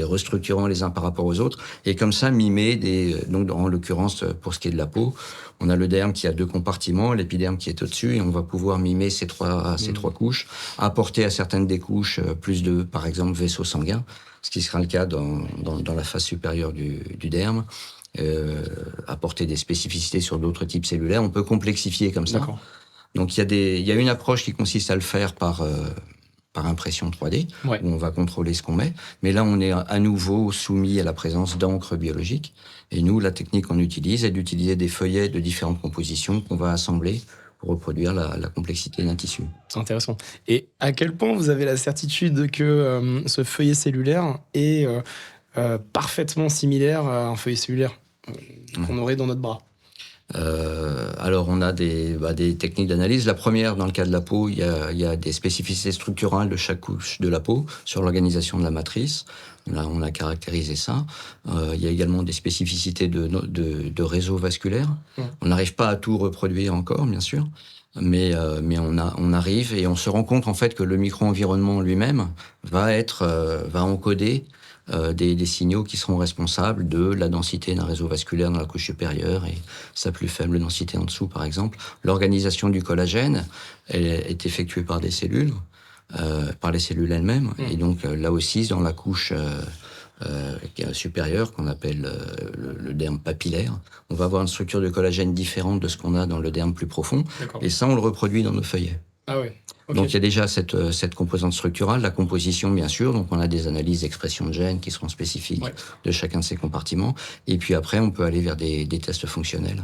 restructurant les uns par rapport aux autres, et comme ça mimer donc en l'occurrence pour ce qui est de la peau, on a le derme qui a 2 compartiments, l'épiderme qui est au-dessus, et on va pouvoir mimer ces trois couches, apporter à certaines des couches plus de, par exemple, vaisseaux sanguins, ce qui sera le cas dans la face supérieure du derme, apporter des spécificités sur d'autres types cellulaires. On peut complexifier comme ça. D'accord. Donc il y a une approche qui consiste à le faire par impression 3D, Ouais. où on va contrôler ce qu'on met. Mais là, on est à nouveau soumis à la présence d'encre biologique. Et nous, la technique qu'on utilise est d'utiliser des feuillets de différentes compositions qu'on va assembler pour reproduire la complexité d'un tissu. C'est intéressant. Et à quel point vous avez la certitude que ce feuillet cellulaire est parfaitement similaire à un feuillet cellulaire qu'on aurait dans notre bras? Alors, on a des techniques d'analyse. La première, dans le cas de la peau, il y a des spécificités structurales de chaque couche de la peau sur l'organisation de la matrice. Là, on a caractérisé ça. Il y a également des spécificités de réseau vasculaire. On n'arrive pas à tout reproduire encore, bien sûr, mais on arrive et on se rend compte en fait que le micro-environnement lui-même va encoder des signaux qui seront responsables de la densité d'un réseau vasculaire dans la couche supérieure et sa plus faible densité en dessous, par exemple. L'organisation du collagène est effectuée par des cellules, par les cellules elles-mêmes. Et donc, là aussi, dans la couche supérieure, qu'on appelle le derme papillaire, on va avoir une structure de collagène différente de ce qu'on a dans le derme plus profond. D'accord. Et ça, on le reproduit dans nos feuillets. Ah ouais. Okay. Donc il y a déjà cette composante structurale, la composition bien sûr, donc on a des analyses d'expression de gènes qui seront spécifiques de chacun de ces compartiments, et puis après on peut aller vers des tests fonctionnels.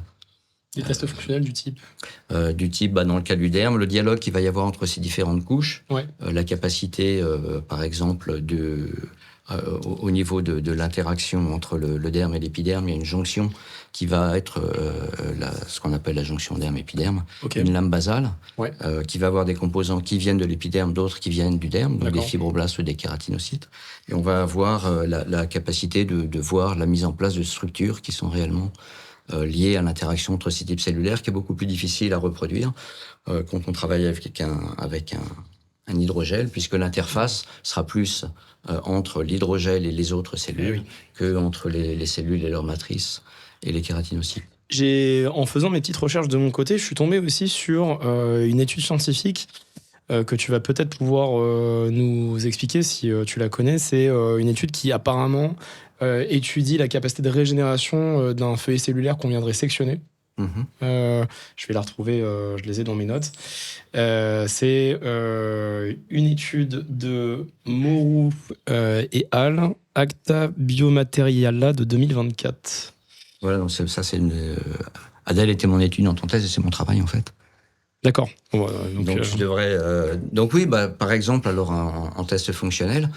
Des tests fonctionnels du type Dans le cas du derme, le dialogue qu'il va y avoir entre ces différentes couches, Ouais. La capacité, par exemple, au niveau de l'interaction entre le derme et l'épiderme, il y a une jonction qui va être ce qu'on appelle la jonction derme-épiderme, une lame basale, qui va avoir des composants qui viennent de l'épiderme, d'autres qui viennent du derme, donc des fibroblastes ou des kératinocytes. Et on va avoir la capacité de voir la mise en place de structures qui sont réellement liées à l'interaction entre ces types cellulaires, qui est beaucoup plus difficile à reproduire quand on travaille avec un hydrogel, puisque l'interface sera plus entre l'hydrogel et les autres cellules que entre les cellules et leur matrice et les kératinocytes. En faisant mes petites recherches de mon côté, je suis tombé aussi sur une étude scientifique que tu vas peut-être pouvoir nous expliquer si tu la connais. C'est une étude qui apparemment étudie la capacité de régénération d'un feuillet cellulaire qu'on viendrait sectionner. Je vais la retrouver, je les ai dans mes notes. C'est une étude de Moreau et al. Acta Biomateriala de 2024. Voilà, donc ça c'est Adèle était mon étude en thèse et c'est mon travail en fait. D'accord. Donc je devrais. Donc oui, par exemple, alors en test fonctionnel,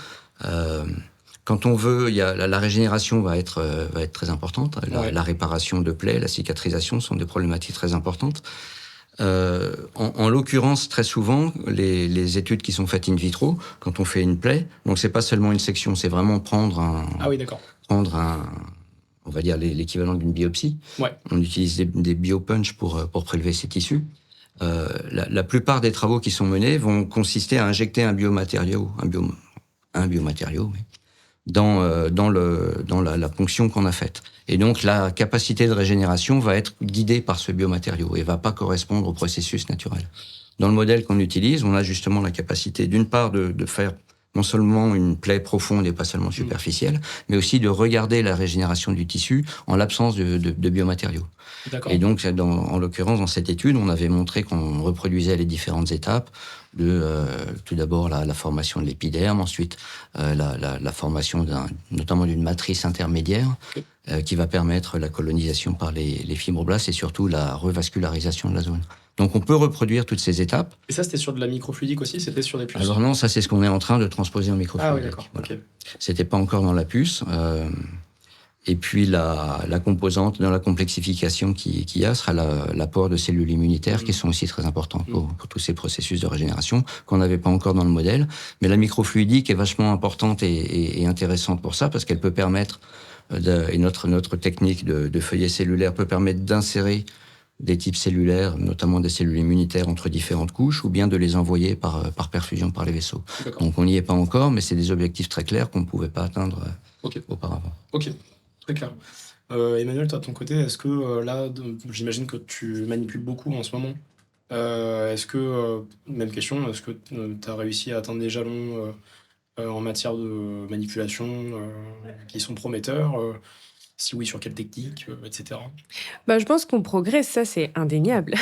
quand on veut, la régénération va être très importante. La réparation de plaies, la cicatrisation sont des problématiques très importantes. En l'occurrence, très souvent, les études qui sont faites in vitro, quand on fait une plaie, donc c'est pas seulement une section, c'est vraiment prendre on va dire l'équivalent d'une biopsie. On utilise des biopunch pour prélever ces tissus. La plupart des travaux qui sont menés vont consister à injecter un biomatériau, dans la ponction qu'on a faite. Et donc, la capacité de régénération va être guidée par ce biomatériau et va pas correspondre au processus naturel. Dans le modèle qu'on utilise, on a justement la capacité, d'une part, de faire non seulement une plaie profonde et pas seulement superficielle, mais aussi de regarder la régénération du tissu en l'absence de biomatériaux. Et donc, en l'occurrence, dans cette étude, on avait montré qu'on reproduisait les différentes étapes tout d'abord la formation de l'épiderme, ensuite la formation notamment d'une matrice intermédiaire qui va permettre la colonisation par les fibroblastes et surtout la revascularisation de la zone. Donc on peut reproduire toutes ces étapes. Et ça, c'était sur de la microfluidique aussi? C'était sur des puces? Alors non, ça c'est ce qu'on est en train de transposer en microfluidique. Ah oui, d'accord. Voilà. C'était pas encore dans la puce. Et puis la composante dans la complexification qu'il y a sera l'apport de cellules immunitaires qui sont aussi très importantes pour tous ces processus de régénération qu'on n'avait pas encore dans le modèle. Mais la microfluidique est vachement importante et intéressante pour ça parce qu'elle peut permettre, et notre technique de feuillet cellulaire peut permettre d'insérer des types cellulaires, notamment des cellules immunitaires entre différentes couches, ou bien de les envoyer par perfusion par les vaisseaux. Donc on n'y est pas encore, mais c'est des objectifs très clairs qu'on ne pouvait pas atteindre auparavant. Ok, très clair. Emmanuel, toi, de ton côté, est-ce que là, j'imagine que tu manipules beaucoup en ce moment. Est-ce que, même question, est-ce que tu as réussi à atteindre des jalons en matière de manipulation qui sont prometteurs si oui, sur quelle technique, etc. Je pense qu'on progresse, ça c'est indéniable.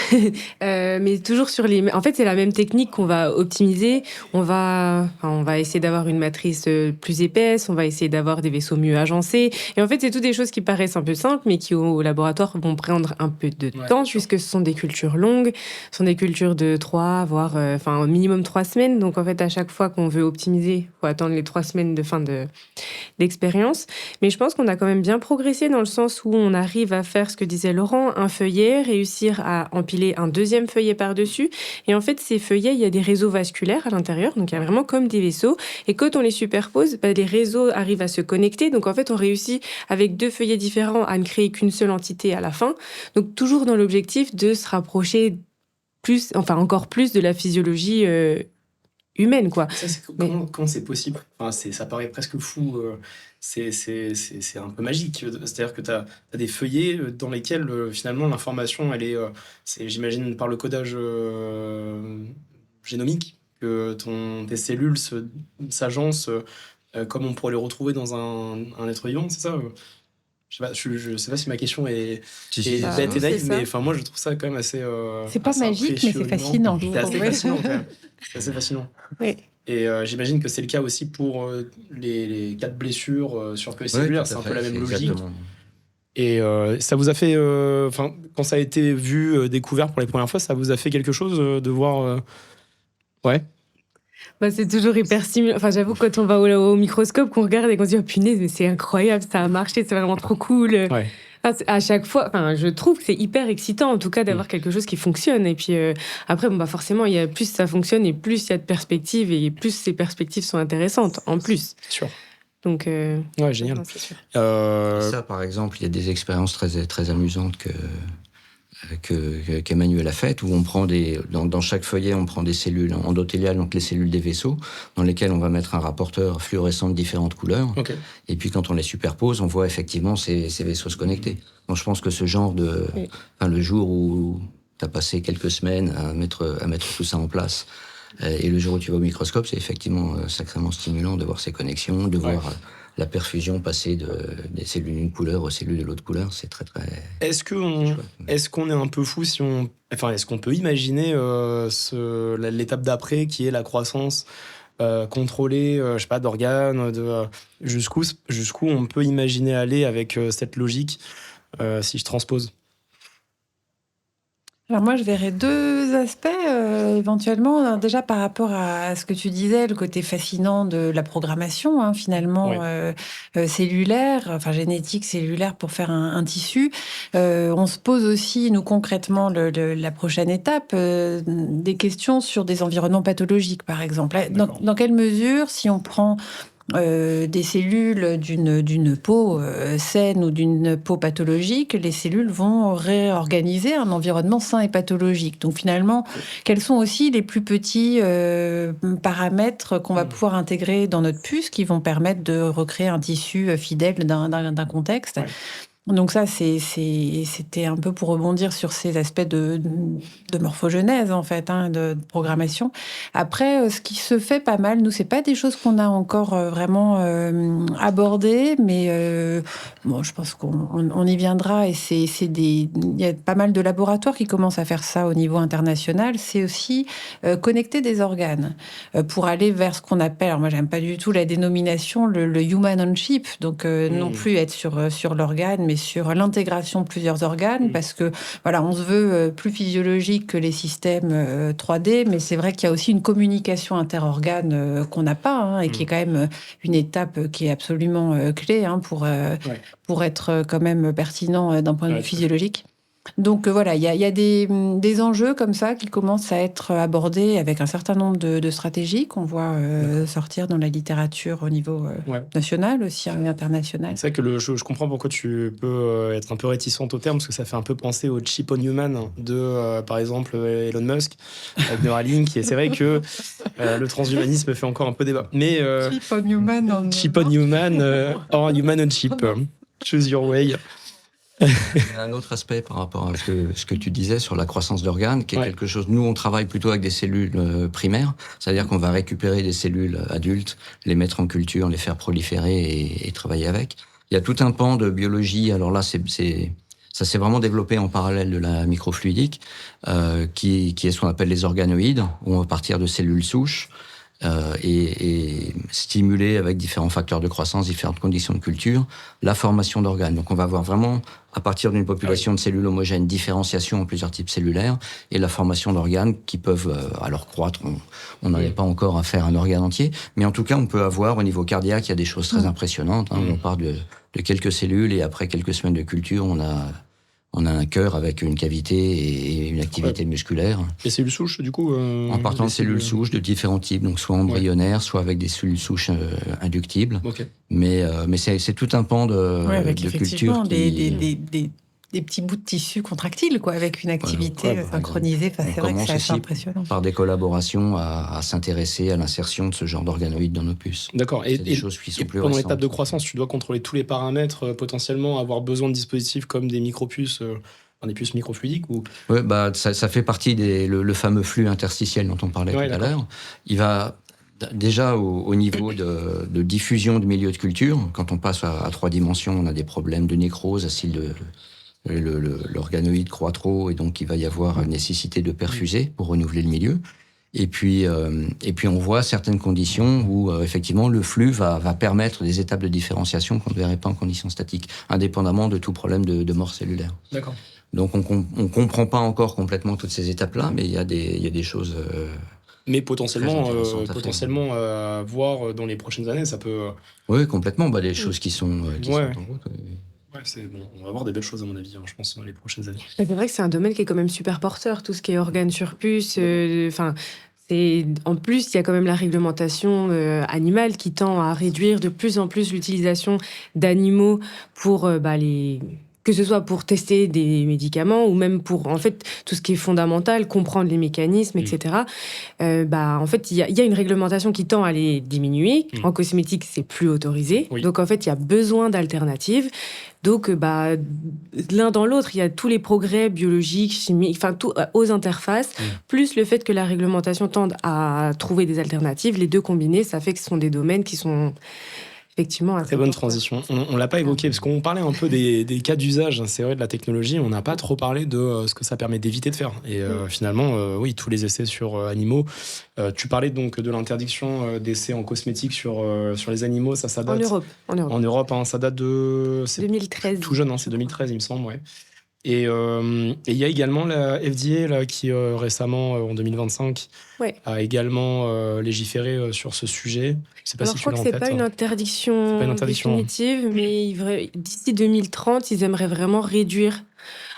Mais toujours sur les... En fait, c'est la même technique qu'on va optimiser. On va essayer d'avoir une matrice plus épaisse, on va essayer d'avoir des vaisseaux mieux agencés. Et en fait, c'est toutes des choses qui paraissent un peu simples, mais qui au laboratoire vont prendre un peu de temps, puisque ce sont des cultures longues, ce sont des cultures de 3, voire au minimum 3 semaines. Donc en fait, à chaque fois qu'on veut optimiser, il faut attendre les 3 semaines de fin d'expérience. Mais je pense qu'on a quand même bien progressé dans le sens où on arrive à faire ce que disait Laurent, un feuillet, réussir à empiler un deuxième feuillet par-dessus. Et en fait, ces feuillets, il y a des réseaux vasculaires à l'intérieur, donc il y a vraiment comme des vaisseaux. Et quand on les superpose, les réseaux arrivent à se connecter. Donc en fait, on réussit avec 2 feuillets différents à ne créer qu'une seule entité à la fin. Donc toujours dans l'objectif de se rapprocher encore plus de la physiologie humaine, quoi. Ça, comment c'est possible? Ça paraît presque fou. C'est un peu magique. C'est-à-dire que tu as des feuillets dans lesquels, finalement, l'information, elle est... c'est, j'imagine, par le codage génomique, que tes cellules s'agencent comme on pourrait les retrouver dans un être vivant, c'est ça? Je sais pas si ma question est bête et naïve, mais moi je trouve ça quand même assez... c'est pas assez magique, mais c'est fascinant. C'est assez fascinant quand même. C'est assez fascinant. Oui. Et j'imagine que c'est le cas aussi pour les cas de blessures sur feuilles cellulaires. C'est un peu la même logique. Et ça vous a fait, quand ça a été vu, découvert pour les premières fois, ça vous a fait quelque chose de voir. Ouais. Bah, c'est toujours hyper stimulant. Enfin, j'avoue, quand on va au microscope, qu'on regarde et qu'on se dit, oh punaise, mais c'est incroyable, ça a marché, c'est vraiment trop cool. Ouais. Enfin, à chaque fois, je trouve que c'est hyper excitant, en tout cas, d'avoir quelque chose qui fonctionne. Et puis après, forcément, plus ça fonctionne et plus il y a de perspectives et plus ces perspectives sont intéressantes, en plus. C'est sûr. Donc, ouais, génial. non, c'est sûr. Ça, par exemple, il y a des expériences très, très amusantes qu'Emmanuel a faites, où on prend dans chaque feuillet, on prend des cellules endothéliales, donc les cellules des vaisseaux, dans lesquelles on va mettre un rapporteur fluorescent de différentes couleurs. Okay. Et puis quand on les superpose, on voit effectivement ces vaisseaux se connecter. Donc je pense que ce genre le jour où tu as passé quelques semaines à mettre tout ça en place, et le jour où tu vas au microscope, c'est effectivement sacrément stimulant de voir ces connexions, de voir la perfusion passer des cellules d'une couleur aux cellules de l'autre couleur. C'est très, très... Est-ce qu'on est un peu fou si on... Enfin, est-ce qu'on peut imaginer l'étape d'après qui est la croissance contrôlée, je sais pas, d'organes, jusqu'où on peut imaginer aller avec cette logique, si je transpose? Alors moi, je verrais deux aspects éventuellement. Déjà par rapport à ce que tu disais, le côté fascinant de la programmation, finalement, cellulaire, génétique, cellulaire pour faire un tissu. On se pose aussi, nous concrètement, la prochaine étape, des questions sur des environnements pathologiques, par exemple. Dans quelle mesure, si on prend des cellules d'une peau saine ou d'une peau pathologique, les cellules vont réorganiser un environnement sain et pathologique. Donc finalement, quels sont aussi les plus petits paramètres qu'on va pouvoir intégrer dans notre puce qui vont permettre de recréer un tissu fidèle d'un contexte. Donc ça, c'était un peu pour rebondir sur ces aspects de morphogenèse, en fait, de programmation. Après, ce qui se fait pas mal, nous, c'est pas des choses qu'on a encore vraiment abordées, mais je pense qu'on y viendra. Et il y a pas mal de laboratoires qui commencent à faire ça au niveau international. C'est aussi connecter des organes pour aller vers ce qu'on appelle, alors moi, j'aime pas du tout la dénomination, le human on chip. Donc, non plus être sur l'organe, mais sur l'intégration de plusieurs organes, parce que voilà, on se veut plus physiologique que les systèmes 3D, mais c'est vrai qu'il y a aussi une communication interorganes qu'on n'a pas, et qui est quand même une étape qui est absolument clé pour être quand même pertinent d'un point de vue physiologique. Donc voilà, il y a des enjeux comme ça qui commencent à être abordés avec un certain nombre de stratégies qu'on voit sortir dans la littérature au niveau national, aussi international. C'est vrai que je comprends pourquoi tu peux être un peu réticente au terme, parce que ça fait un peu penser au chip on human de, par exemple, Elon Musk avec Neuralink. Et c'est vrai que le transhumanisme fait encore un peu débat. Mais, chip on human. Chip on human, or human on chip. Choose your way. Il y a un autre aspect par rapport à ce que tu disais sur la croissance d'organes, qui est quelque chose... Nous, on travaille plutôt avec des cellules primaires, c'est-à-dire qu'on va récupérer des cellules adultes, les mettre en culture, les faire proliférer et travailler avec. Il y a tout un pan de biologie, alors là, ça s'est vraiment développé en parallèle de la microfluidique, qui est ce qu'on appelle les organoïdes, où on va partir de cellules souches, et stimuler avec différents facteurs de croissance, différentes conditions de culture, la formation d'organes. Donc on va avoir vraiment, à partir d'une population de cellules homogènes, différenciation en plusieurs types cellulaires et la formation d'organes qui peuvent alors croître. On n'en est pas encore à faire un organe entier, mais en tout cas on peut avoir au niveau cardiaque, il y a des choses très impressionnantes. On part de quelques cellules et après quelques semaines de culture, on a un cœur avec une cavité et une activité musculaire. Les cellules souches, du coup en partant de cellules souches de différents types, donc soit embryonnaires, soit avec des cellules souches inductibles. Mais c'est tout un pan de culture des petits bouts de tissu contractiles, avec une activité synchronisée. C'est vrai que c'est assez impressionnant. Par des collaborations à s'intéresser à l'insertion de ce genre d'organoïdes dans nos puces. D'accord. Et des choses qui sont plus pendant récentes. l'étape de croissance, tu dois contrôler tous les paramètres, potentiellement avoir besoin de dispositifs comme des micropuces, des puces microfluidiques ou... Oui, ça fait partie le fameux flux interstitiel dont on parlait tout à l'heure. Il va... Déjà, au niveau de diffusion de milieux de culture, quand on passe à 3 dimensions, on a des problèmes de nécrose, l'organoïde croît trop et donc il va y avoir nécessité de perfuser pour renouveler le milieu. Et puis on voit certaines conditions où effectivement le flux va permettre des étapes de différenciation qu'on ne verrait pas en conditions statiques, indépendamment de tout problème de mort cellulaire. D'accord. Donc on comprend pas encore complètement toutes ces étapes-là, mais il y a des choses. Mais Très potentiellement, intéressantes à faire. voir dans les prochaines années, ça peut. Oui, complètement. Des choses qui sont Ouais. en route. Ouais, on va voir des belles choses à mon avis, je pense, dans les prochaines années. C'est vrai que c'est un domaine qui est quand même super porteur, tout ce qui est organes sur puce. En plus, il y a quand même la réglementation animale qui tend à réduire de plus en plus l'utilisation d'animaux pour que ce soit pour tester des médicaments ou même pour, en fait, tout ce qui est fondamental, comprendre les mécanismes, etc. En fait, il y a une réglementation qui tend à les diminuer. En cosmétique, c'est plus autorisé. Oui. Donc, en fait, il y a besoin d'alternatives. Donc, l'un dans l'autre, il y a tous les progrès biologiques, chimiques, tout aux interfaces, plus le fait que la réglementation tende à trouver des alternatives. Les deux combinés, ça fait que ce sont des domaines qui sont effectivement assez Très bonne porteurs. transition. On l'a pas évoqué, parce qu'on parlait un peu des cas d'usage, c'est vrai, de la technologie. On n'a pas trop parlé de ce que ça permet d'éviter de faire. Et finalement, oui, tous les essais sur animaux. Tu parlais donc de l'interdiction d'essais en cosmétique sur les animaux. Ça date. En Europe. En Europe, ça date de. C'est 2013. tout jeune, c'est 2013, il me semble, ouais. Et il y a également la FDA là, qui récemment, en 2025, a également légiféré sur ce sujet. Je sais pas Alors, si je tu crois l'as que en c'est tête. pas une interdiction, C'est pas une interdiction, définitive, mais d'ici 2030, ils aimeraient vraiment réduire.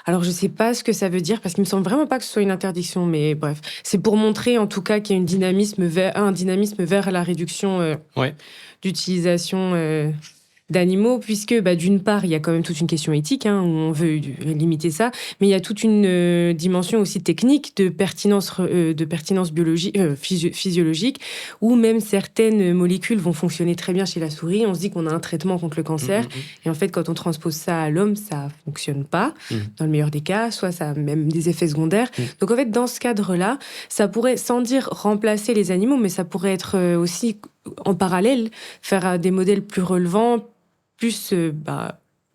Alors, je sais pas ce que ça veut dire, parce qu'il me semble vraiment pas que ce soit une interdiction, mais bref. C'est pour montrer, en tout cas, qu'il y a un dynamisme vers la réduction d'utilisation d'animaux, puisque d'une part, il y a quand même toute une question éthique, où on veut limiter ça, mais il y a toute une dimension aussi technique de pertinence biologique, physiologique, où même certaines molécules vont fonctionner très bien chez la souris. On se dit qu'on a un traitement contre le cancer, et en fait, quand on transpose ça à l'homme, ça fonctionne pas, dans le meilleur des cas, soit ça a même des effets secondaires. Donc en fait, dans ce cadre-là, ça pourrait, sans dire remplacer les animaux, mais ça pourrait être aussi en parallèle, faire des modèles plus relevants, plus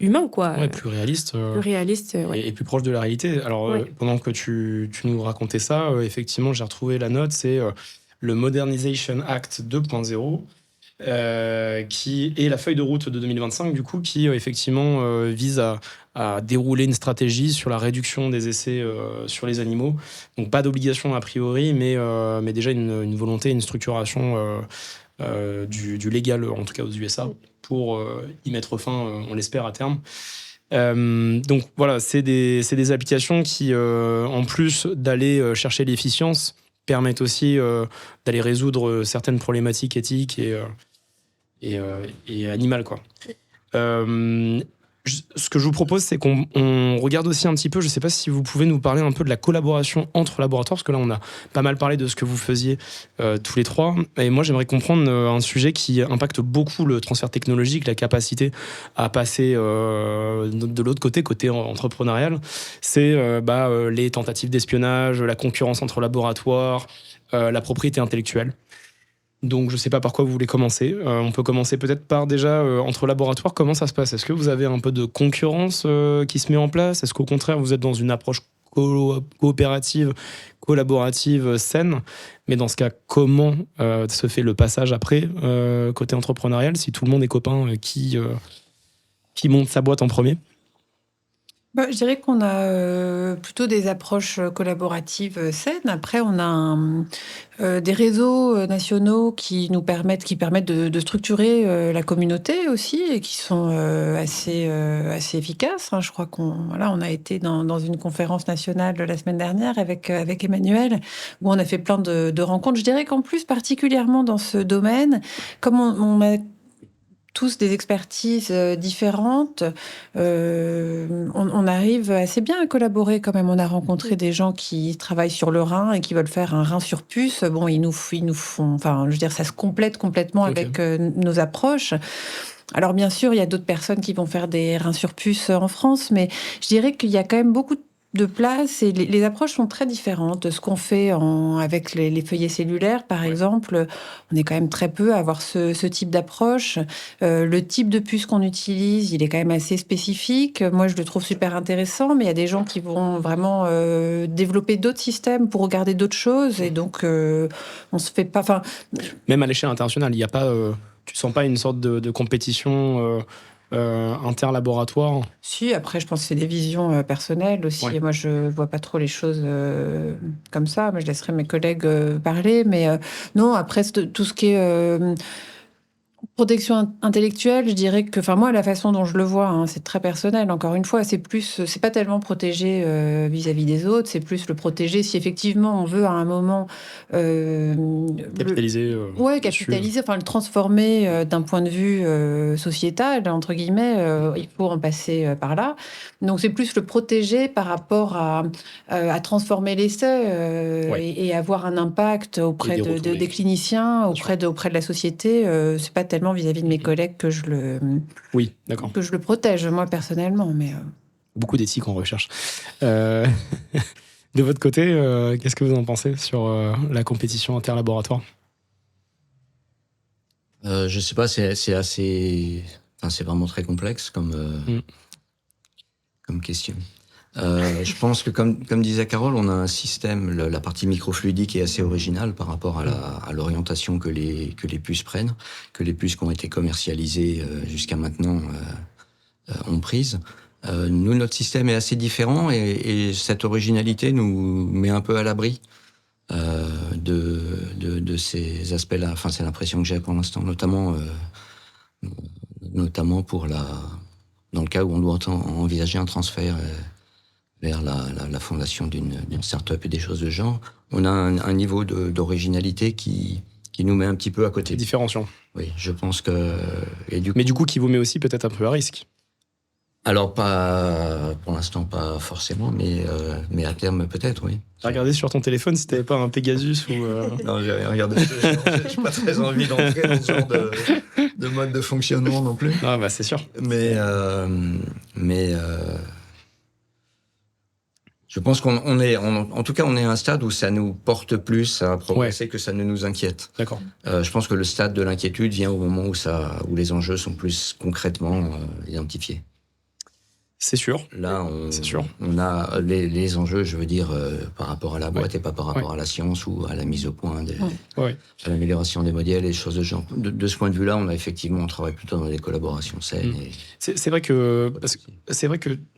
humains, quoi. Ouais, plus réaliste. Plus réaliste, et plus proche de la réalité. Alors, pendant que tu nous racontais ça, effectivement, j'ai retrouvé la note, c'est le Modernization Act 2.0, qui est la feuille de route de 2025, du coup, qui effectivement vise à dérouler une stratégie sur la réduction des essais sur les animaux. Donc, pas d'obligation a priori, mais déjà une volonté, une structuration du légal, en tout cas aux USA, pour y mettre fin, on l'espère, à terme. Donc voilà, c'est des applications qui, en plus d'aller chercher l'efficience, permettent aussi d'aller résoudre certaines problématiques éthiques et animales, quoi. Ce que je vous propose, c'est qu'on regarde aussi un petit peu, je ne sais pas si vous pouvez nous parler un peu de la collaboration entre laboratoires, parce que là, on a pas mal parlé de ce que vous faisiez tous les trois. Et moi, j'aimerais comprendre un sujet qui impacte beaucoup le transfert technologique, la capacité à passer de l'autre côté entrepreneurial. C'est les tentatives d'espionnage, la concurrence entre laboratoires, la propriété intellectuelle. Donc, je ne sais pas par quoi vous voulez commencer. On peut commencer peut-être par déjà, entre laboratoires, comment ça se passe ? Est-ce que vous avez un peu de concurrence qui se met en place ? Est-ce qu'au contraire, vous êtes dans une approche coopérative, collaborative, saine ? Mais dans ce cas, comment se fait le passage après, côté entrepreneurial, si tout le monde est copain, qui monte sa boîte en premier ? Je dirais qu'on a plutôt des approches collaboratives saines. Après, on a des réseaux nationaux qui permettent de structurer la communauté aussi et qui sont assez efficaces. Je crois qu'on a été dans une conférence nationale la semaine dernière avec Emmanuel, où on a fait plein de rencontres. Je dirais qu'en plus, particulièrement dans ce domaine, comme on a tous des expertises différentes, on arrive assez bien à collaborer quand même. On a rencontré des gens qui travaillent sur le rein et qui veulent faire un rein sur puce. Bon, ils nous font, ça se complète complètement avec nos approches. Alors bien sûr, il y a d'autres personnes qui vont faire des reins sur puce en France, mais je dirais qu'il y a quand même beaucoup de place et les approches sont très différentes. Ce qu'on fait avec les feuillets cellulaires, par exemple, on est quand même très peu à avoir ce type d'approche. Le type de puce qu'on utilise, il est quand même assez spécifique. Moi, je le trouve super intéressant, mais il y a des gens qui vont vraiment développer d'autres systèmes pour regarder d'autres choses. Et donc, on se fait pas... Enfin, même à l'échelle internationale, il n'y a pas... tu sens pas une sorte de compétition interlaboratoire? Si, après, je pense que c'est des visions personnelles aussi. Ouais. Et moi, je vois pas trop les choses comme ça. Moi, je laisserai mes collègues parler. Mais non, après, tout ce qui est protection intellectuelle, je dirais que, enfin moi, la façon dont je le vois, hein, c'est très personnel. Encore une fois, c'est pas tellement protéger vis-à-vis des autres, c'est plus le protéger si effectivement on veut à un moment Capitaliser. ouais, capitaliser, enfin le transformer d'un point de vue sociétal, entre guillemets, il faut en passer par là. Donc c'est plus le protéger par rapport à transformer l'essai Ouais. et avoir un impact auprès Et des retombées. des cliniciens, auprès de la société. C'est pas tellement vis-à-vis de mes collègues que je Oui, d'accord. le protège, moi personnellement. Mais Beaucoup d'éthique en recherche. De votre côté, qu'est-ce que vous en pensez sur la compétition interlaboratoire? Je sais pas, c'est assez... Enfin, c'est vraiment très complexe comme question. Je pense que, comme disait Carole, on a un système, la partie microfluidique est assez originale par rapport à l'orientation que les puces prennent, que les puces qui ont été commercialisées jusqu'à maintenant ont prise. Nous, notre système est assez différent et cette originalité nous met un peu à l'abri de ces aspects-là. Enfin, c'est l'impression que j'ai pour l'instant, notamment pour dans le cas où on doit envisager un transfert vers la fondation d'une start-up et des choses de genre, on a un niveau d'originalité qui nous met un petit peu à côté. Différenciant. Oui, je pense que... Mais du coup, qui vous met aussi peut-être un peu à risque. Alors, pour l'instant, pas forcément, mais à terme, peut-être, oui. T'as regardé sur ton téléphone si t'avais pas un Pegasus ou... Non, j'ai rien regardé. J'ai pas très envie d'entrer dans ce genre de mode de fonctionnement non plus. Ah bah c'est sûr. Mais je pense qu'on est, en tout cas, on est à un stade où ça nous porte plus à progresser que ça ne nous inquiète. D'accord. Je pense que le stade de l'inquiétude vient au moment où les enjeux sont plus concrètement identifiés. C'est sûr. Là, c'est sûr. On a les enjeux, je veux dire, par rapport à la boîte et pas par rapport à la science ou à la mise au point, à l'amélioration des modèles et des choses de genre. De ce point de vue-là, on travaille plutôt dans des collaborations saines. C'est vrai que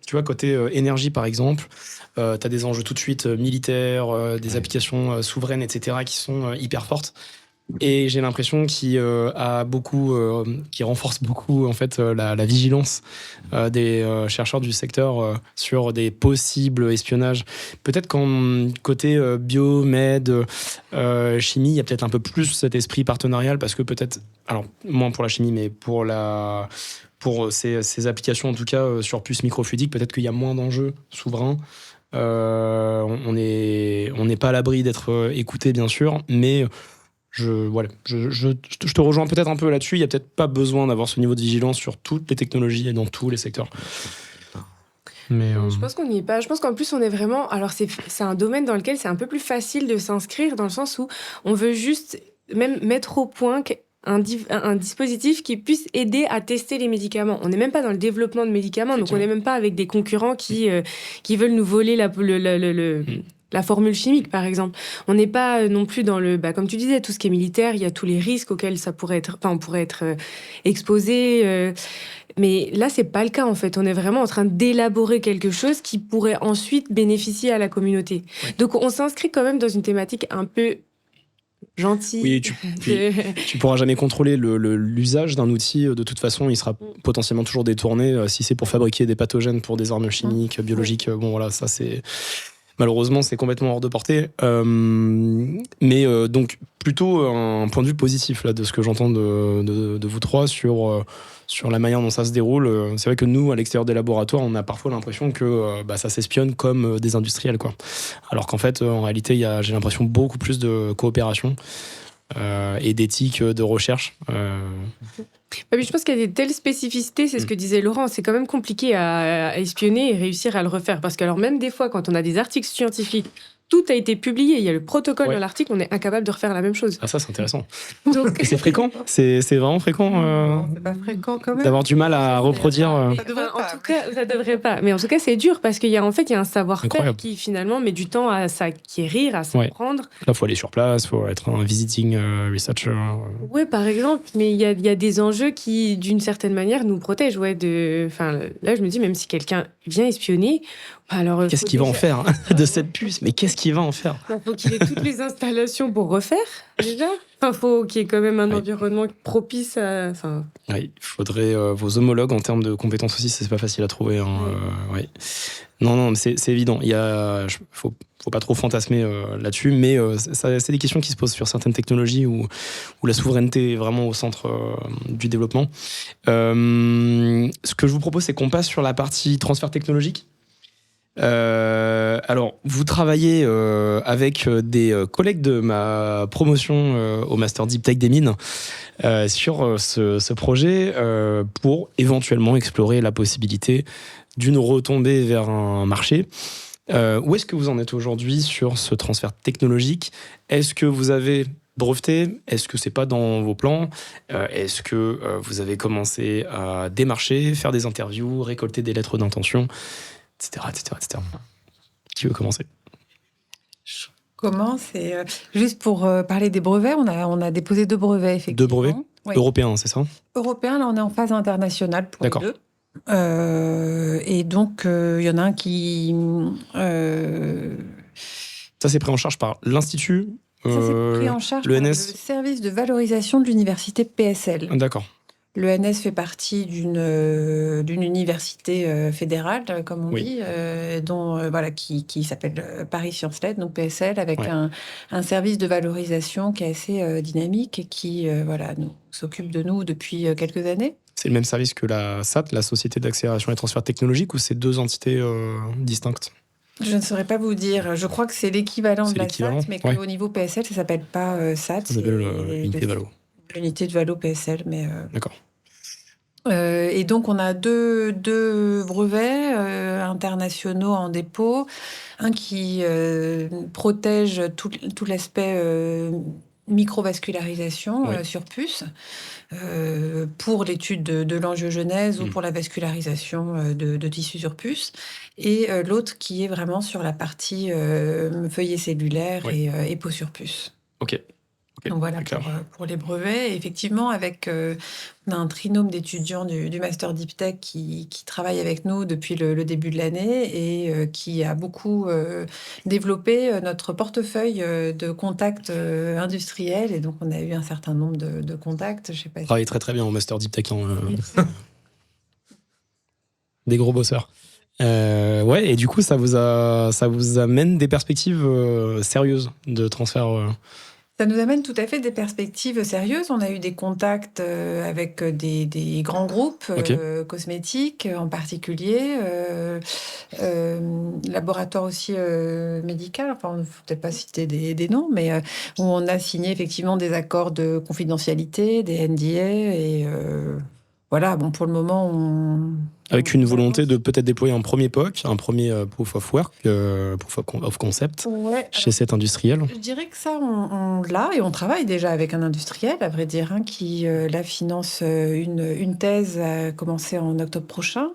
tu vois, côté énergie par exemple, tu as des enjeux tout de suite militaires, des applications souveraines, etc., qui sont hyper fortes. Et j'ai l'impression qu'il renforce beaucoup en fait la vigilance des chercheurs du secteur sur des possibles espionnages. Peut-être qu'en côté biomed, chimie, il y a peut-être un peu plus cet esprit partenarial parce que peut-être, alors moins pour la chimie, mais pour ces applications en tout cas sur puces microfluidiques, peut-être qu'il y a moins d'enjeux souverains. On n'est pas à l'abri d'être écouté bien sûr, mais je te rejoins peut-être un peu là-dessus. Il n'y a peut-être pas besoin d'avoir ce niveau de vigilance sur toutes les technologies et dans tous les secteurs. Mais je pense qu'on n'y est pas. Je pense qu'en plus, on est vraiment... Alors, c'est un domaine dans lequel c'est un peu plus facile de s'inscrire, dans le sens où on veut juste même mettre au point un dispositif qui puisse aider à tester les médicaments. On n'est même pas dans le développement de médicaments, donc on n'est même pas avec des concurrents qui veulent nous voler la formule chimique, par exemple. On n'est pas non plus dans comme tu disais, tout ce qui est militaire, il y a tous les risques auxquels on pourrait être exposé. Mais là, c'est pas le cas, en fait. On est vraiment en train d'élaborer quelque chose qui pourrait ensuite bénéficier à la communauté. Ouais. Donc, on s'inscrit quand même dans une thématique un peu gentille. Oui, tu pourras jamais contrôler l'usage d'un outil. De toute façon, il sera potentiellement toujours détourné si c'est pour fabriquer des pathogènes pour des armes chimiques, biologiques. Bon, voilà, ça, c'est... Malheureusement, c'est complètement hors de portée. Mais donc, plutôt un point de vue positif là, de ce que j'entends de vous trois sur la manière dont ça se déroule. C'est vrai que nous, à l'extérieur des laboratoires, on a parfois l'impression que ça s'espionne comme des industriels, quoi. Alors qu'en fait, en réalité, j'ai l'impression beaucoup plus de coopération et d'éthique de recherche. Puis je pense qu'il y a des telles spécificités, c'est ce que disait Laurent, c'est quand même compliqué à espionner et réussir à le refaire. Parce que alors même des fois, quand on a des articles scientifiques, tout a été publié, il y a le protocole dans l'article, on est incapable de refaire la même chose. Ah, ça, c'est intéressant. Donc... Et c'est fréquent? C'est vraiment fréquent C'est pas fréquent quand même. d'avoir du mal à reproduire Ça devrait en pas. tout cas, ça devrait pas. Mais en tout cas, c'est dur parce qu'il y a un savoir-faire Incroyable. qui finalement met du temps à s'acquérir, à s'apprendre. Là, il faut aller sur place, il faut être un visiting researcher. Oui, par exemple, mais il y a des enjeux qui, d'une certaine manière, nous protègent. Là, je me dis, même si quelqu'un vient espionner, alors... Qu'est-ce qu'il va en faire de cette puce? Mais qu'est-ce qu'il va en faire? Il faut qu'il ait toutes les installations pour refaire, déjà. Il faut qu'il y ait quand même un environnement propice à... Oui, il faudrait vos homologues en termes de compétences aussi, c'est pas facile à trouver. Non, mais c'est évident. Faut pas trop fantasmer là-dessus, mais c'est des questions qui se posent sur certaines technologies où la souveraineté est vraiment au centre du développement. Ce que je vous propose, c'est qu'on passe sur la partie transfert technologique. Alors, vous travaillez avec des collègues de ma promotion au Master Deep Tech des Mines sur ce projet pour éventuellement explorer la possibilité d'une retombée vers un marché. Où est-ce que vous en êtes aujourd'hui sur ce transfert technologique? Est-ce que vous avez breveté? Est-ce que c'est pas dans vos plans? Est-ce que vous avez commencé à démarcher, faire des interviews, récolter des lettres d'intention, etc. Qui veut commencer? Je commence. Juste pour parler des brevets, on a déposé 2 brevets, effectivement. 2 brevets européens, c'est ça? Européens, là, on est en phase internationale pour les 2. Et donc, il y en a un qui... Ça, c'est pris en charge par l'Institut Ça, c'est pris en charge par l'ENS. le service de valorisation de l'université PSL. D'accord. L'ENS fait partie d'une université fédérale, comme on dit, qui s'appelle Paris Sciences Lettres, donc PSL, avec un service de valorisation qui est assez dynamique et qui s'occupe de nous depuis quelques années. C'est le même service que la SAT, la Société d'accélération et transfert technologique, ou c'est 2 entités distinctes? Je ne saurais pas vous dire. Je crois que c'est l'équivalent de la SAT, mais qu'au niveau PSL, ça ne s'appelle pas SAT. Ça s'appelle l'unité Valo. L'unité de Valo PSL, mais... D'accord. Et donc, on a deux brevets internationaux en dépôt. Un qui protège tout l'aspect microvascularisation sur puce pour l'étude de l'angiogenèse ou pour la vascularisation de tissus sur puce. Et l'autre qui est vraiment sur la partie feuillet cellulaire et peau sur puce. Ok. Donc voilà pour les brevets. Et effectivement, on a un trinôme d'étudiants du Master Deep Tech qui travaillent avec nous depuis le début de l'année et qui a beaucoup développé notre portefeuille de contacts industriels. Et donc, on a eu un certain nombre de contacts. Je sais pas. Travaille très très bien au Master Deep Tech. Des gros bosseurs. Et du coup, ça vous amène des perspectives sérieuses de transfert Ça nous amène tout à fait des perspectives sérieuses. On a eu des contacts avec des grands groupes cosmétiques en particulier, laboratoire aussi médical, enfin on ne faut peut-être pas citer des noms, mais où on a signé effectivement des accords de confidentialité, des NDA, et pour le moment avec une volonté de peut-être déployer un premier POC, un premier Proof of Work, Proof of Concept, chez cet industriel. Je dirais que ça, on l'a, et on travaille déjà avec un industriel, à vrai dire, qui là finance une thèse à commencer en octobre prochain.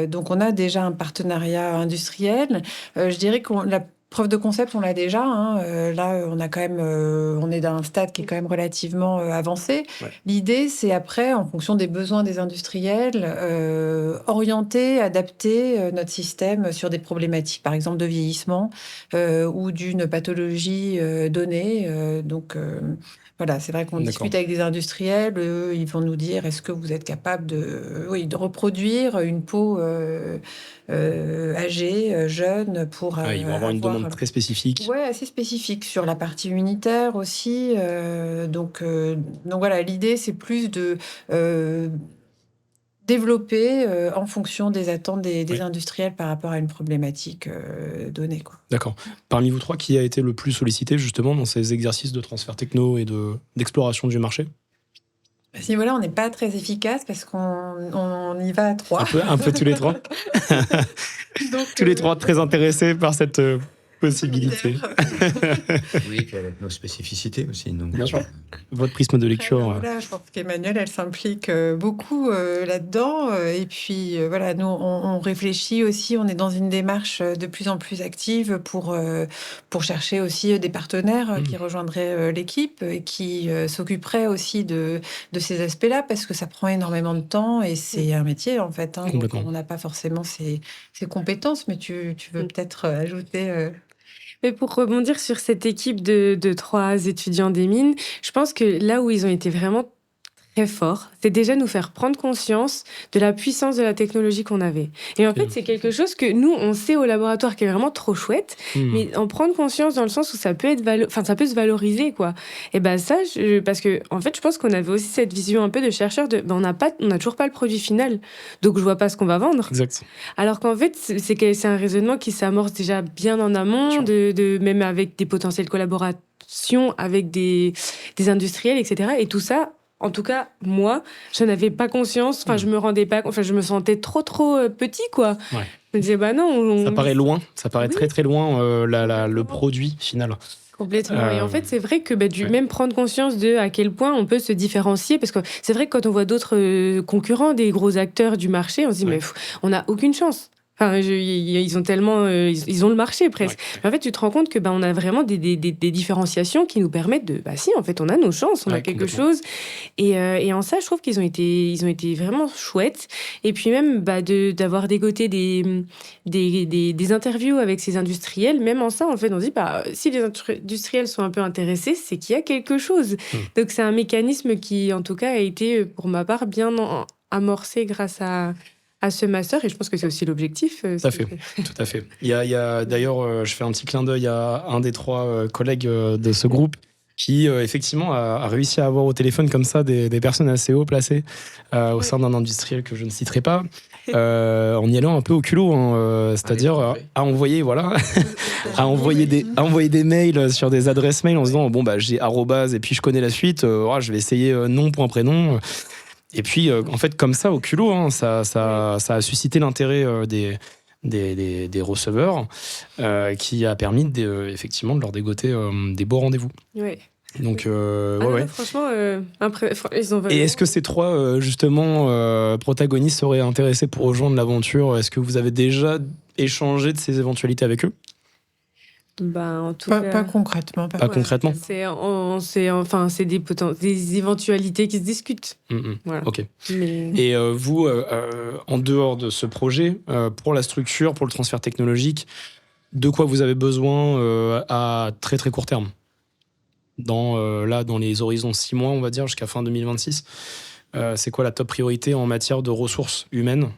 Donc on a déjà un partenariat industriel. Je dirais que la preuve de concept, on l'a déjà. Là, on a quand même, on est dans un stade qui est quand même relativement avancé. L'idée, c'est après, en fonction des besoins des industriels, orienter, adapter notre système sur des problématiques, par exemple de vieillissement ou d'une pathologie donnée. C'est vrai qu'on discute avec des industriels, ils vont nous dire est-ce que vous êtes capable de reproduire une peau âgée, jeune pour ils vont avoir une demande très spécifique. Oui, assez spécifique sur la partie unitaire aussi. Donc voilà, l'idée c'est plus de développer en fonction des attentes des industriels par rapport à une problématique donnée. D'accord. Parmi vous 3, qui a été le plus sollicité justement dans ces exercices de transfert techno et d'exploration du marché? À ce niveau-là, on n'est pas très efficace parce qu'on y va à 3. Un peu tous les 3. Donc, Tous les 3 très intéressés par cette possibilité. Oui, puis avec nos spécificités aussi. Donc, Bien sûr. Votre prisme de lecture. Voilà, je pense qu'Emmanuelle, elle s'implique beaucoup là-dedans. Et puis, voilà, nous, on réfléchit aussi, on est dans une démarche de plus en plus active pour chercher aussi des partenaires qui rejoindraient l'équipe et qui s'occuperaient aussi de ces aspects-là, parce que ça prend énormément de temps et c'est un métier, en fait. Donc, Complètement. on n'a pas forcément ces compétences, mais tu veux peut-être ajouter... Mais pour rebondir sur cette équipe de 3 étudiants des mines, je pense que là où ils ont été vraiment très forts, c'est déjà nous faire prendre conscience de la puissance de la technologie qu'on avait. Et en fait, c'est quelque chose que nous, on sait au laboratoire qui est vraiment trop chouette, mais en prendre conscience dans le sens où ça peut être ça peut se valoriser, quoi. Et ben ça, parce que en fait, je pense qu'on avait aussi cette vision un peu de chercheur de, on n'a toujours pas le produit final, donc je vois pas ce qu'on va vendre. Exact. Alors qu'en fait, c'est un raisonnement qui s'amorce déjà bien en amont, même avec des potentielles collaborations avec des industriels, etc. Et tout ça, en tout cas, moi, je n'avais pas conscience, je me rendais pas, je me sentais trop petit, quoi. Ouais. Je me disais, bah non. Ça paraît loin, ça paraît Oui. très très loin le produit final. Complètement. Et en fait, c'est vrai que même prendre conscience de à quel point on peut se différencier, parce que c'est vrai que quand on voit d'autres concurrents, des gros acteurs du marché, on se dit, mais on n'a aucune chance. Enfin, ils ont tellement, ils ont le marché presque. Ouais. Mais en fait, tu te rends compte que on a vraiment des différenciations qui nous permettent de, si, en fait, on a nos chances, on a quelque chose. Et en ça, je trouve qu'ils ont été vraiment chouettes. Et puis même d'avoir dégoté des interviews avec ces industriels, même en ça, en fait, on se dit, si les industriels sont un peu intéressés, c'est qu'il y a quelque chose. Donc c'est un mécanisme qui, en tout cas, a été, pour ma part, bien amorcé grâce à ce master, et je pense que c'est aussi l'objectif. Tout à fait. Il y a d'ailleurs, je fais un petit clin d'œil à un des 3 collègues de ce groupe qui, effectivement, a réussi à avoir au téléphone comme ça des personnes assez haut placées au sein d'un industriel que je ne citerai pas, en y allant un peu au culot, c'est-à-dire à envoyer des mails sur des adresses mail en se disant j'ai arrobase et puis je connais la suite, je vais essayer nom, point, prénom. Et puis, en fait, comme ça, au culot, ça a suscité l'intérêt des receveurs, qui a permis effectivement de leur dégoter des beaux rendez-vous. Ouais. Donc, franchement, ils ont. Et est-ce que ces 3 justement protagonistes seraient intéressés pour rejoindre l'aventure ? Est-ce que vous avez déjà échangé de ces éventualités avec eux ? En tout cas, pas concrètement. Pas concrètement. C'est des éventualités qui se discutent. Voilà. Ok. Mais... Et vous, en dehors de ce projet, pour la structure, pour le transfert technologique, de quoi vous avez besoin à très très court terme ? Dans les horizons 6 mois, on va dire, jusqu'à fin 2026, c'est quoi la top priorité en matière de ressources humaines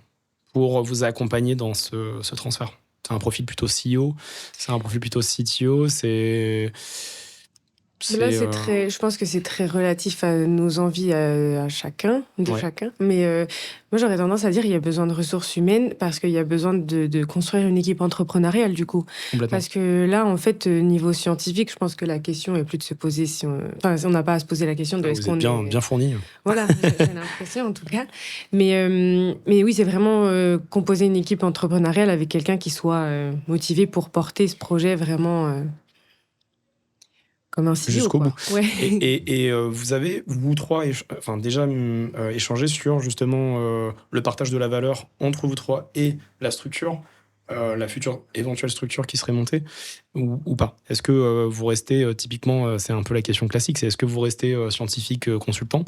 pour vous accompagner dans ce transfert ? C'est un profil plutôt CEO, c'est un profil plutôt CTO, Là, je pense que c'est très relatif à nos envies à chacun, chacun. Mais moi, j'aurais tendance à dire qu'il y a besoin de ressources humaines parce qu'il y a besoin de construire une équipe entrepreneuriale, du coup. Parce que là, en fait, niveau scientifique, je pense que la question est plus de se poser on n'a pas à se poser la question de est-ce qu'on est bien fourni. Voilà, j'ai l'impression en tout cas. Mais oui, c'est vraiment composer une équipe entrepreneuriale avec quelqu'un qui soit motivé pour porter ce projet vraiment... comme un CEO, jusqu'au bout. Ouais. Et vous avez, vous 3, déjà échangé sur justement le partage de la valeur entre vous 3 et la structure, la future éventuelle structure qui serait montée, ou pas ? Est-ce que vous restez, typiquement, c'est un peu la question classique, c'est est-ce que vous restez scientifique consultant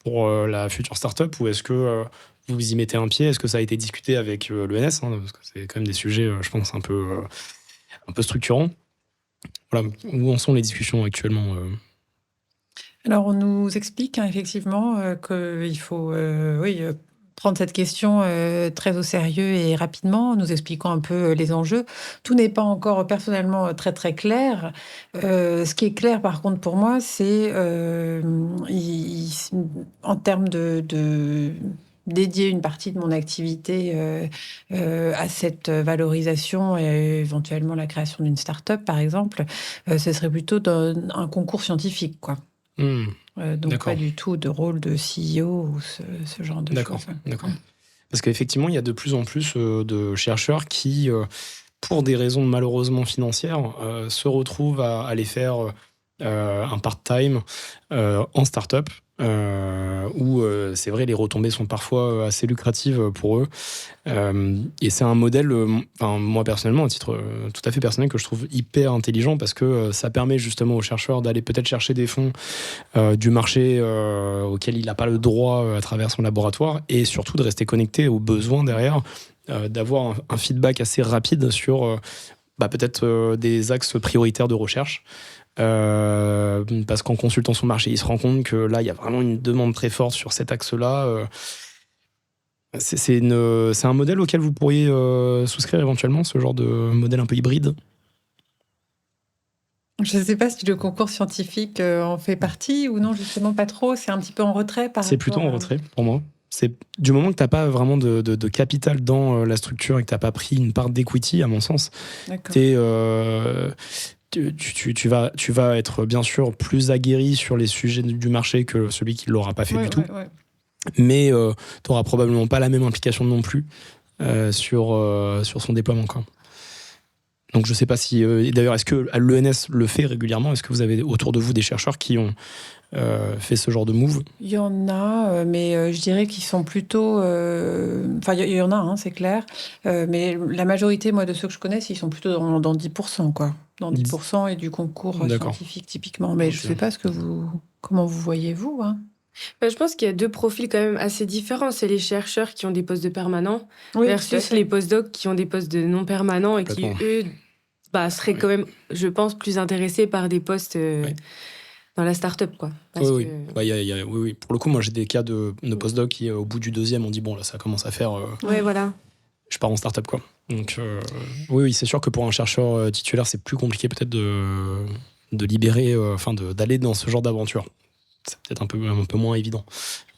pour la future startup, ou est-ce que vous y mettez un pied ? Est-ce que ça a été discuté avec l'ENS, parce que c'est quand même des sujets, je pense, un peu structurants. Voilà, où en sont les discussions actuellement ? Alors, on nous explique effectivement qu'il faut prendre cette question très au sérieux et rapidement, en nous expliquant un peu les enjeux. Tout n'est pas encore personnellement très très clair. Ce qui est clair par contre pour moi, c'est en termes de dédier une partie de mon activité à cette valorisation et éventuellement la création d'une start-up, par exemple, ce serait plutôt un concours scientifique, quoi. Donc D'accord. pas du tout de rôle de CEO ou ce genre de D'accord, choses. d'accord. Parce qu'effectivement, il y a de plus en plus de chercheurs qui, pour des raisons malheureusement financières, se retrouvent à aller faire un part-time en start-up, où c'est vrai, les retombées sont parfois assez lucratives pour eux. Et c'est un modèle, moi personnellement, à titre tout à fait personnel, que je trouve hyper intelligent parce que ça permet justement aux chercheurs d'aller peut-être chercher des fonds du marché auquel il n'a pas le droit à travers son laboratoire, et surtout de rester connecté aux besoins derrière, d'avoir un feedback assez rapide sur peut-être des axes prioritaires de recherche. Parce qu'en consultant son marché, il se rend compte que là, il y a vraiment une demande très forte sur cet axe-là. C'est un modèle auquel vous pourriez souscrire éventuellement, ce genre de modèle un peu hybride? Je ne sais pas si le concours scientifique en fait partie ou non, justement pas trop. C'est un petit peu en retrait par C'est rapport plutôt en à- retrait pour moi. C'est du moment que tu n'as pas vraiment de capital dans la structure et que tu n'as pas pris une part d'equity, à mon sens, D'accord. tu vas être bien sûr plus aguerri sur les sujets du marché que celui qui ne l'aura pas fait Ouais, du tout. ouais. Mais tu n'auras probablement pas la même implication non plus sur son déploiement, quoi. Donc je ne sais pas si... et d'ailleurs, est-ce que l'ENS le fait régulièrement? Est-ce que vous avez autour de vous des chercheurs qui ont fait ce genre de move? Il y en a, mais je dirais qu'ils sont plutôt... Enfin, il y en a, hein, c'est clair. Mais la majorité, moi, de ceux que je connais, ils sont plutôt dans 10%, quoi. Dans 10% et du concours D'accord. scientifique, typiquement. Mais Ok. je ne sais pas comment vous voyez, vous, hein. Je pense qu'il y a deux profils quand même assez différents. C'est les chercheurs qui ont des postes de permanents Oui, tout à versus fait. les postdocs qui ont des postes de non permanents et qui, Complètement. eux, seraient quand même, je pense, plus intéressés par des postes Ouais. dans la start-up, quoi. Parce Oui, que... oui. Oui. Pour le coup, moi, j'ai des cas de postdoc qui, au bout du deuxième, ont dit bon, là, ça commence à faire. Ouais, voilà. Je pars en start-up, quoi. Donc, oui, c'est sûr que pour un chercheur titulaire, c'est plus compliqué peut-être de libérer, d'aller dans ce genre d'aventure. C'est peut-être un peu moins évident.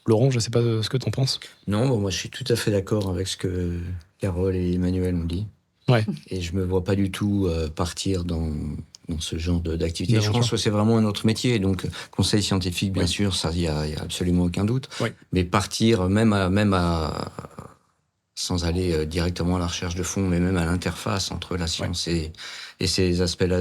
Laurent, je sais pas ce que t'en penses. Non, moi je suis tout à fait d'accord avec ce que Carole et Emmanuel ont dit. Ouais. Et je me vois pas du tout partir dans ce genre d'activité. Je D'aventure. pense que c'est vraiment un autre métier. Donc, conseil scientifique, bien Ouais. sûr, ça, il y a absolument aucun doute. Ouais. Mais partir, sans aller directement à la recherche de fonds, mais même à l'interface entre la science et ces aspects-là,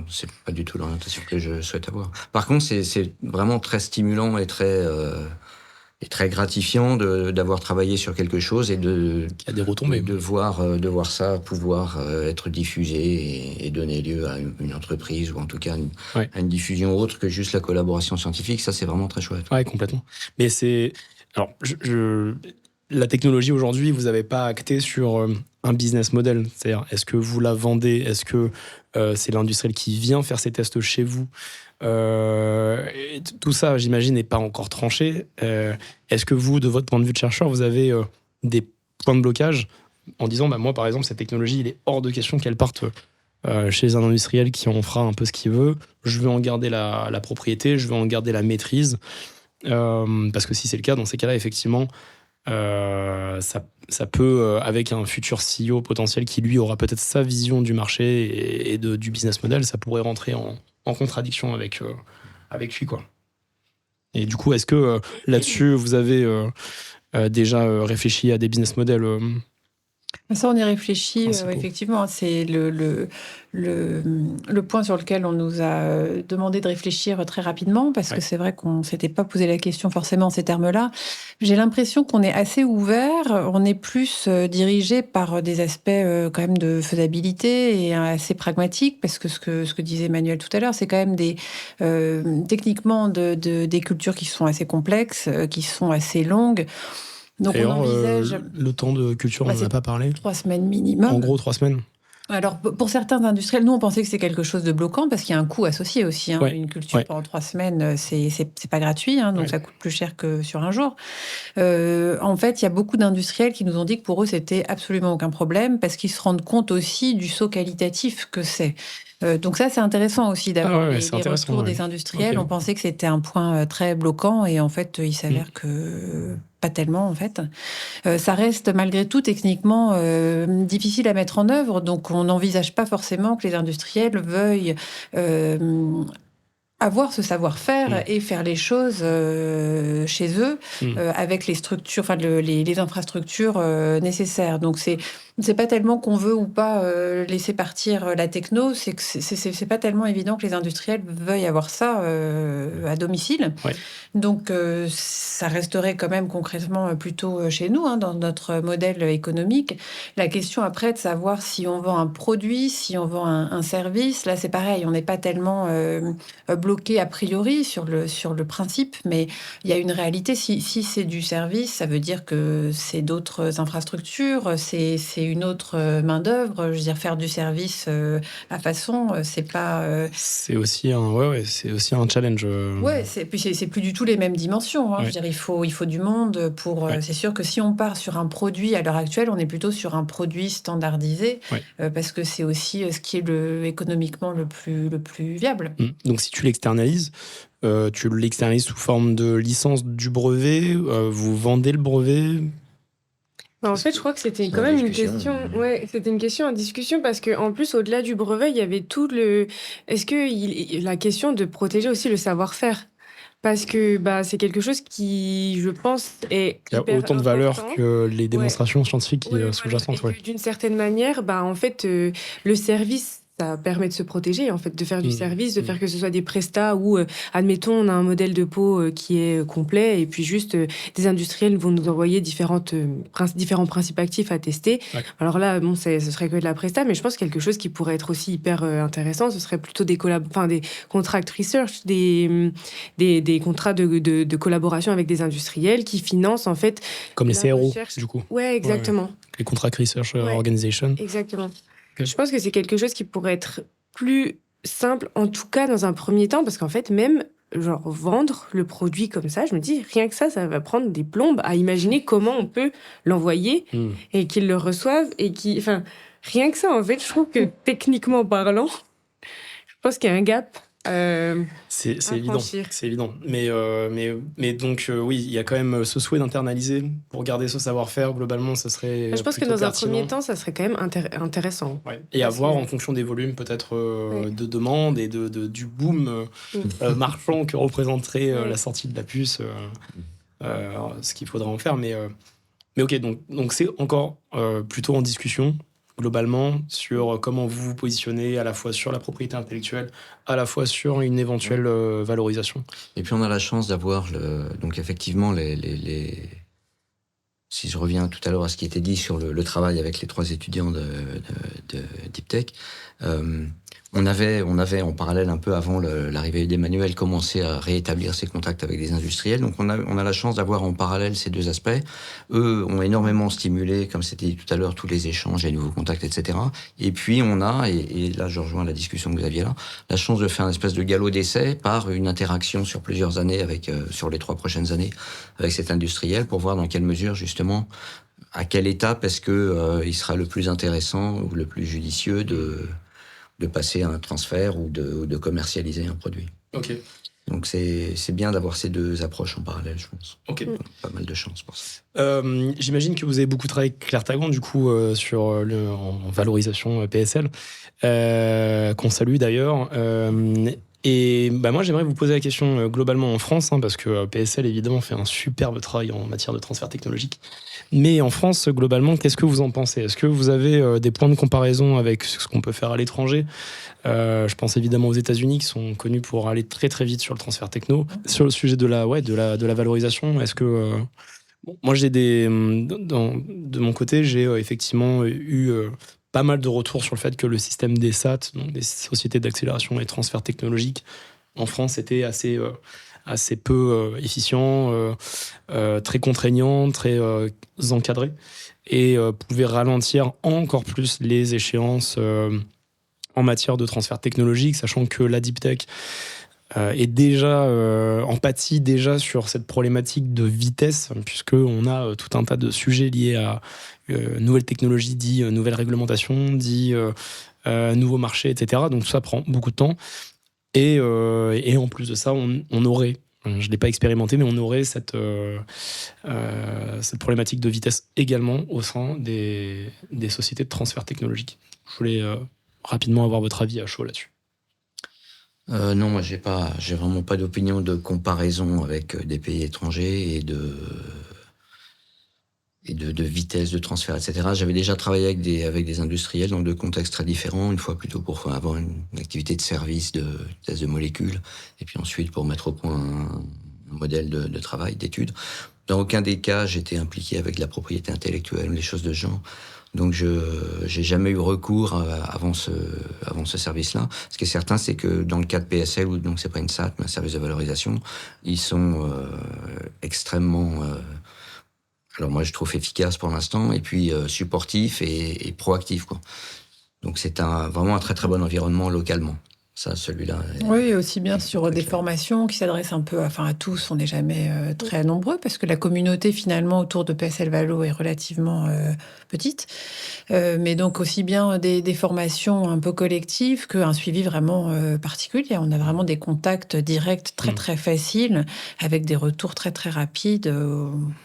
c'est pas du tout l'orientation que je souhaite avoir. Par contre, c'est vraiment très stimulant et très gratifiant d'avoir travaillé sur quelque chose et Il y a des retombées. de voir ça pouvoir être diffusé et donner lieu à une entreprise ou en tout cas à une diffusion autre que juste la collaboration scientifique. Ça, c'est vraiment très chouette. Ouais, complètement. Mais c'est... Alors, la technologie aujourd'hui, vous n'avez pas acté sur un business model. C'est-à-dire, est-ce que vous la vendez? Est-ce que c'est l'industriel qui vient faire ses tests chez vous? Et tout ça, j'imagine, n'est pas encore tranché. Est-ce que vous, de votre point de vue de chercheur, vous avez des points de blocage en disant, moi, par exemple, cette technologie, il est hors de question qu'elle parte chez un industriel qui en fera un peu ce qu'il veut. Je veux en garder la propriété, je veux en garder la maîtrise. Parce que si c'est le cas, dans ces cas-là, effectivement, ça peut, avec un futur CEO potentiel qui, lui, aura peut-être sa vision du marché et du business model, ça pourrait rentrer en contradiction avec lui, quoi. Et du coup, est-ce que là-dessus, vous avez déjà réfléchi à des business models Ça, on y réfléchit, principaux? effectivement. C'est le point sur lequel on nous a demandé de réfléchir très rapidement, parce que c'est vrai qu'on ne s'était pas posé la question forcément en ces termes-là. J'ai l'impression qu'on est assez ouvert, on est plus dirigé par des aspects quand même de faisabilité et assez pragmatiques, parce que ce que disait Emmanuel tout à l'heure, c'est quand même techniquement des cultures qui sont assez complexes, qui sont assez longues. Donc on envisage le temps de culture, on n'en a pas parlé. 3 semaines minimum. En gros, 3 semaines. Alors, pour certains industriels, nous, on pensait que c'était quelque chose de bloquant parce qu'il y a un coût associé aussi. Ouais. Une culture pendant 3 semaines, c'est pas gratuit, donc ça coûte plus cher que sur un jour. En fait, il y a beaucoup d'industriels qui nous ont dit que pour eux, c'était absolument aucun problème parce qu'ils se rendent compte aussi du saut qualitatif que c'est. Donc ça, c'est intéressant aussi d'avoir les retours des industriels. Okay. On pensait que c'était un point très bloquant et en fait, il s'avère que pas tellement en fait. Ça reste malgré tout techniquement difficile à mettre en œuvre, donc on n'envisage pas forcément que les industriels veuillent avoir ce savoir-faire et faire les choses chez eux avec les structures, enfin les infrastructures nécessaires. Donc c'est pas tellement qu'on veut ou pas laisser partir la techno, c'est que c'est pas tellement évident que les industriels veuillent avoir ça à domicile. Ouais. Donc ça resterait quand même concrètement plutôt chez nous, dans notre modèle économique. La question après de savoir si on vend un produit, si on vend un service, là c'est pareil, on n'est pas tellement bloqué a priori sur le principe, mais il y a une réalité. Si c'est du service, ça veut dire que c'est d'autres infrastructures, c'est une autre main-d'œuvre. Je veux dire, faire du service à façon, c'est pas. C'est aussi c'est aussi un challenge. Ouais, puis c'est plus du tout les mêmes dimensions. Je veux dire, il faut du monde pour. C'est sûr que si on part sur un produit à l'heure actuelle, on est plutôt sur un produit standardisé parce que c'est aussi ce qui est économiquement le plus viable. Donc si tu l'externalises sous forme de licence du brevet, vous vendez le brevet. En fait, je crois que c'était quand même une question. Ouais, c'était une question en discussion parce que en plus, au-delà du brevet, il y avait tout le. Est-ce que la question de protéger aussi le savoir-faire, parce que c'est quelque chose qui, je pense, est Il y a hyper autant de valeur important. que les démonstrations scientifiques sous-jacentes. Et d'une certaine manière, en fait, le service. Ça permet de se protéger, en fait, de faire du service, de faire que ce soit des prestats où, admettons, on a un modèle de peau qui est complet et puis juste des industriels vont nous envoyer différents principes actifs à tester. Ouais. Alors là, ce serait que de la presta, mais je pense que quelque chose qui pourrait être aussi hyper intéressant, ce serait plutôt des contract research, des contrats de collaboration avec des industriels qui financent, en fait... Comme les CRO, recherche. Du coup. Ouais, exactement. Ouais. Les contract research organization. Exactement. Je pense que c'est quelque chose qui pourrait être plus simple, en tout cas dans un premier temps, parce qu'en fait, même vendre le produit comme ça, je me dis, rien que ça va prendre des plombes à imaginer comment on peut l'envoyer et qu'ils le reçoivent. Rien que ça, en fait, je trouve que techniquement parlant, je pense qu'il y a un gap. C'est évident. Mais donc, oui, il y a quand même ce souhait d'internaliser pour garder ce savoir-faire. Globalement, ça serait. Je pense que dans un premier temps, ça serait quand même intéressant. Ouais. Et à voir en fonction des volumes, peut-être de demande et du boom marchand que représenterait la sortie de la puce, ce qu'il faudra en faire. Mais ok, donc c'est encore plutôt en discussion. Globalement, sur comment vous vous positionnez à la fois sur la propriété intellectuelle, à la fois sur une éventuelle valorisation. Et puis on a la chance d'avoir, donc effectivement, si je reviens tout à l'heure à ce qui était dit sur le travail avec les 3 étudiants de Deep Tech, on avait en parallèle un peu avant l'arrivée d'Emmanuel commencé à réétablir ses contacts avec des industriels. Donc on a la chance d'avoir en parallèle ces 2 aspects. Eux ont énormément stimulé, comme c'était dit tout à l'heure, tous les échanges, les nouveaux contacts, etc. Et puis on a, et là je rejoins la discussion que vous aviez là, la chance de faire une espèce de galop d'essai par une interaction sur plusieurs années sur les 3 prochaines années avec cet industriel pour voir dans quelle mesure justement à quelle étape est-ce que il sera le plus intéressant ou le plus judicieux de passer à un transfert ou de commercialiser un produit. Ok. Donc c'est bien d'avoir ces 2 approches en parallèle, je pense. Ok. Pas mal de chance pour ça. J'imagine que vous avez beaucoup travaillé avec Claire Tagon, du coup, en valorisation PSL, qu'on salue d'ailleurs. Et moi, j'aimerais vous poser la question globalement en France, parce que PSL, évidemment, fait un superbe travail en matière de transfert technologique. Mais en France, globalement, qu'est-ce que vous en pensez ? Est-ce que vous avez des points de comparaison avec ce qu'on peut faire à l'étranger ? Je pense évidemment aux États-Unis, qui sont connus pour aller très très vite sur le transfert techno. Sur le sujet de la valorisation, est-ce que... moi, de mon côté, j'ai effectivement eu... pas mal de retours sur le fait que le système des SAT, donc des sociétés d'accélération et transfert technologique, en France, était assez peu efficient, très contraignant, très encadré, et pouvait ralentir encore plus les échéances en matière de transfert technologique, sachant que la Deep Tech est déjà empathie déjà sur cette problématique de vitesse, puisqu'on a tout un tas de sujets liés à nouvelles technologies, dit nouvelles réglementations, dit nouveaux marchés, etc. Donc tout ça prend beaucoup de temps. Et en plus de ça, on aurait, je ne l'ai pas expérimenté, mais on aurait cette problématique de vitesse également au sein des sociétés de transfert technologique. Je voulais rapidement avoir votre avis à chaud là-dessus. Non, moi, j'ai vraiment pas d'opinion de comparaison avec des pays étrangers et de vitesse de transfert, etc. J'avais déjà travaillé avec des industriels dans deux contextes très différents, une fois plutôt pour avoir une activité de service de test de molécules, et puis ensuite pour mettre au point un modèle de travail, d'études. Dans aucun des cas, j'étais impliqué avec la propriété intellectuelle ou des choses de ce genre. Donc, j'ai jamais eu recours avant ce service-là. Ce qui est certain, c'est que dans le cas de PSL, ou donc c'est pas une SAT, mais un service de valorisation, ils sont extrêmement, alors moi je trouve efficaces pour l'instant, et puis supportifs et proactifs, quoi. Donc c'est vraiment un très très bon environnement localement. Ça, celui-là. Oui, aussi bien sur des formations qui s'adressent un peu à tous. On n'est jamais très nombreux parce que la communauté finalement autour de PSL Valo est relativement petite. Mais donc aussi bien des formations un peu collectives qu'un suivi vraiment particulier. On a vraiment des contacts directs très très faciles avec des retours très très rapides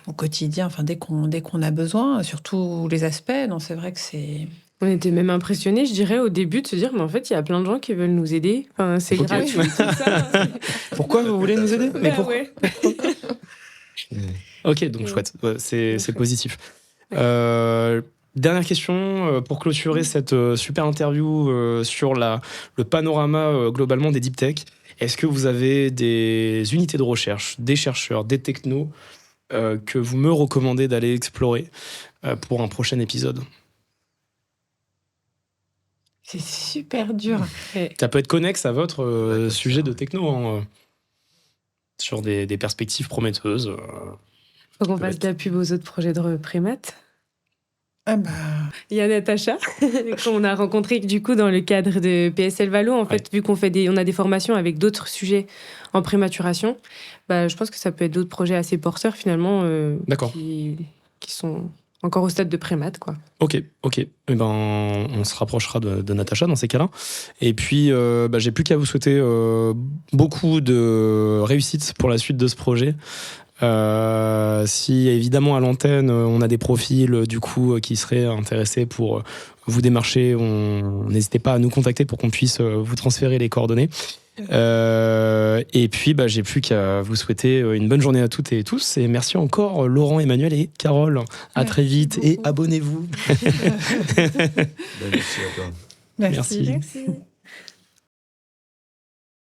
au quotidien. Enfin dès qu'on a besoin, sur tous les aspects. Donc c'est vrai que c'est... On était même impressionnés, je dirais, au début, de se dire, mais en fait, il y a plein de gens qui veulent nous aider. Enfin, c'est gratuit, tout ça. Pourquoi vous voulez nous aider? Mais pourquoi? Ouais. Ok, donc chouette. Ouais, c'est positif. Dernière question pour clôturer cette super interview sur le panorama globalement des deep tech. Est-ce que vous avez des unités de recherche, des chercheurs, des technos que vous me recommandez d'aller explorer pour un prochain épisode? C'est super dur. Ça peut être connexe à votre sujet de techno, hein, sur des perspectives prometteuses. Faut qu'on fasse de la pub aux autres projets de primates. Ah bah... Il y a Natacha, qu'on a rencontrée du coup dans le cadre de PSL Valo. En fait, vu qu'on on a des formations avec d'autres sujets en prématuration, je pense que ça peut être d'autres projets assez porteurs finalement qui sont encore au stade de prémat, quoi. Ok. Eh ben, on se rapprochera de Natacha dans ces cas-là. Et puis, j'ai plus qu'à vous souhaiter beaucoup de réussite pour la suite de ce projet. Si évidemment à l'antenne on a des profils du coup qui seraient intéressés pour vous démarcher, n'hésitez pas à nous contacter pour qu'on puisse vous transférer les coordonnées. Et puis j'ai plus qu'à vous souhaiter une bonne journée à toutes et tous, et merci encore Laurent, Emmanuel et Carole. À très vite et abonnez-vous. Merci à toi. Merci. Merci.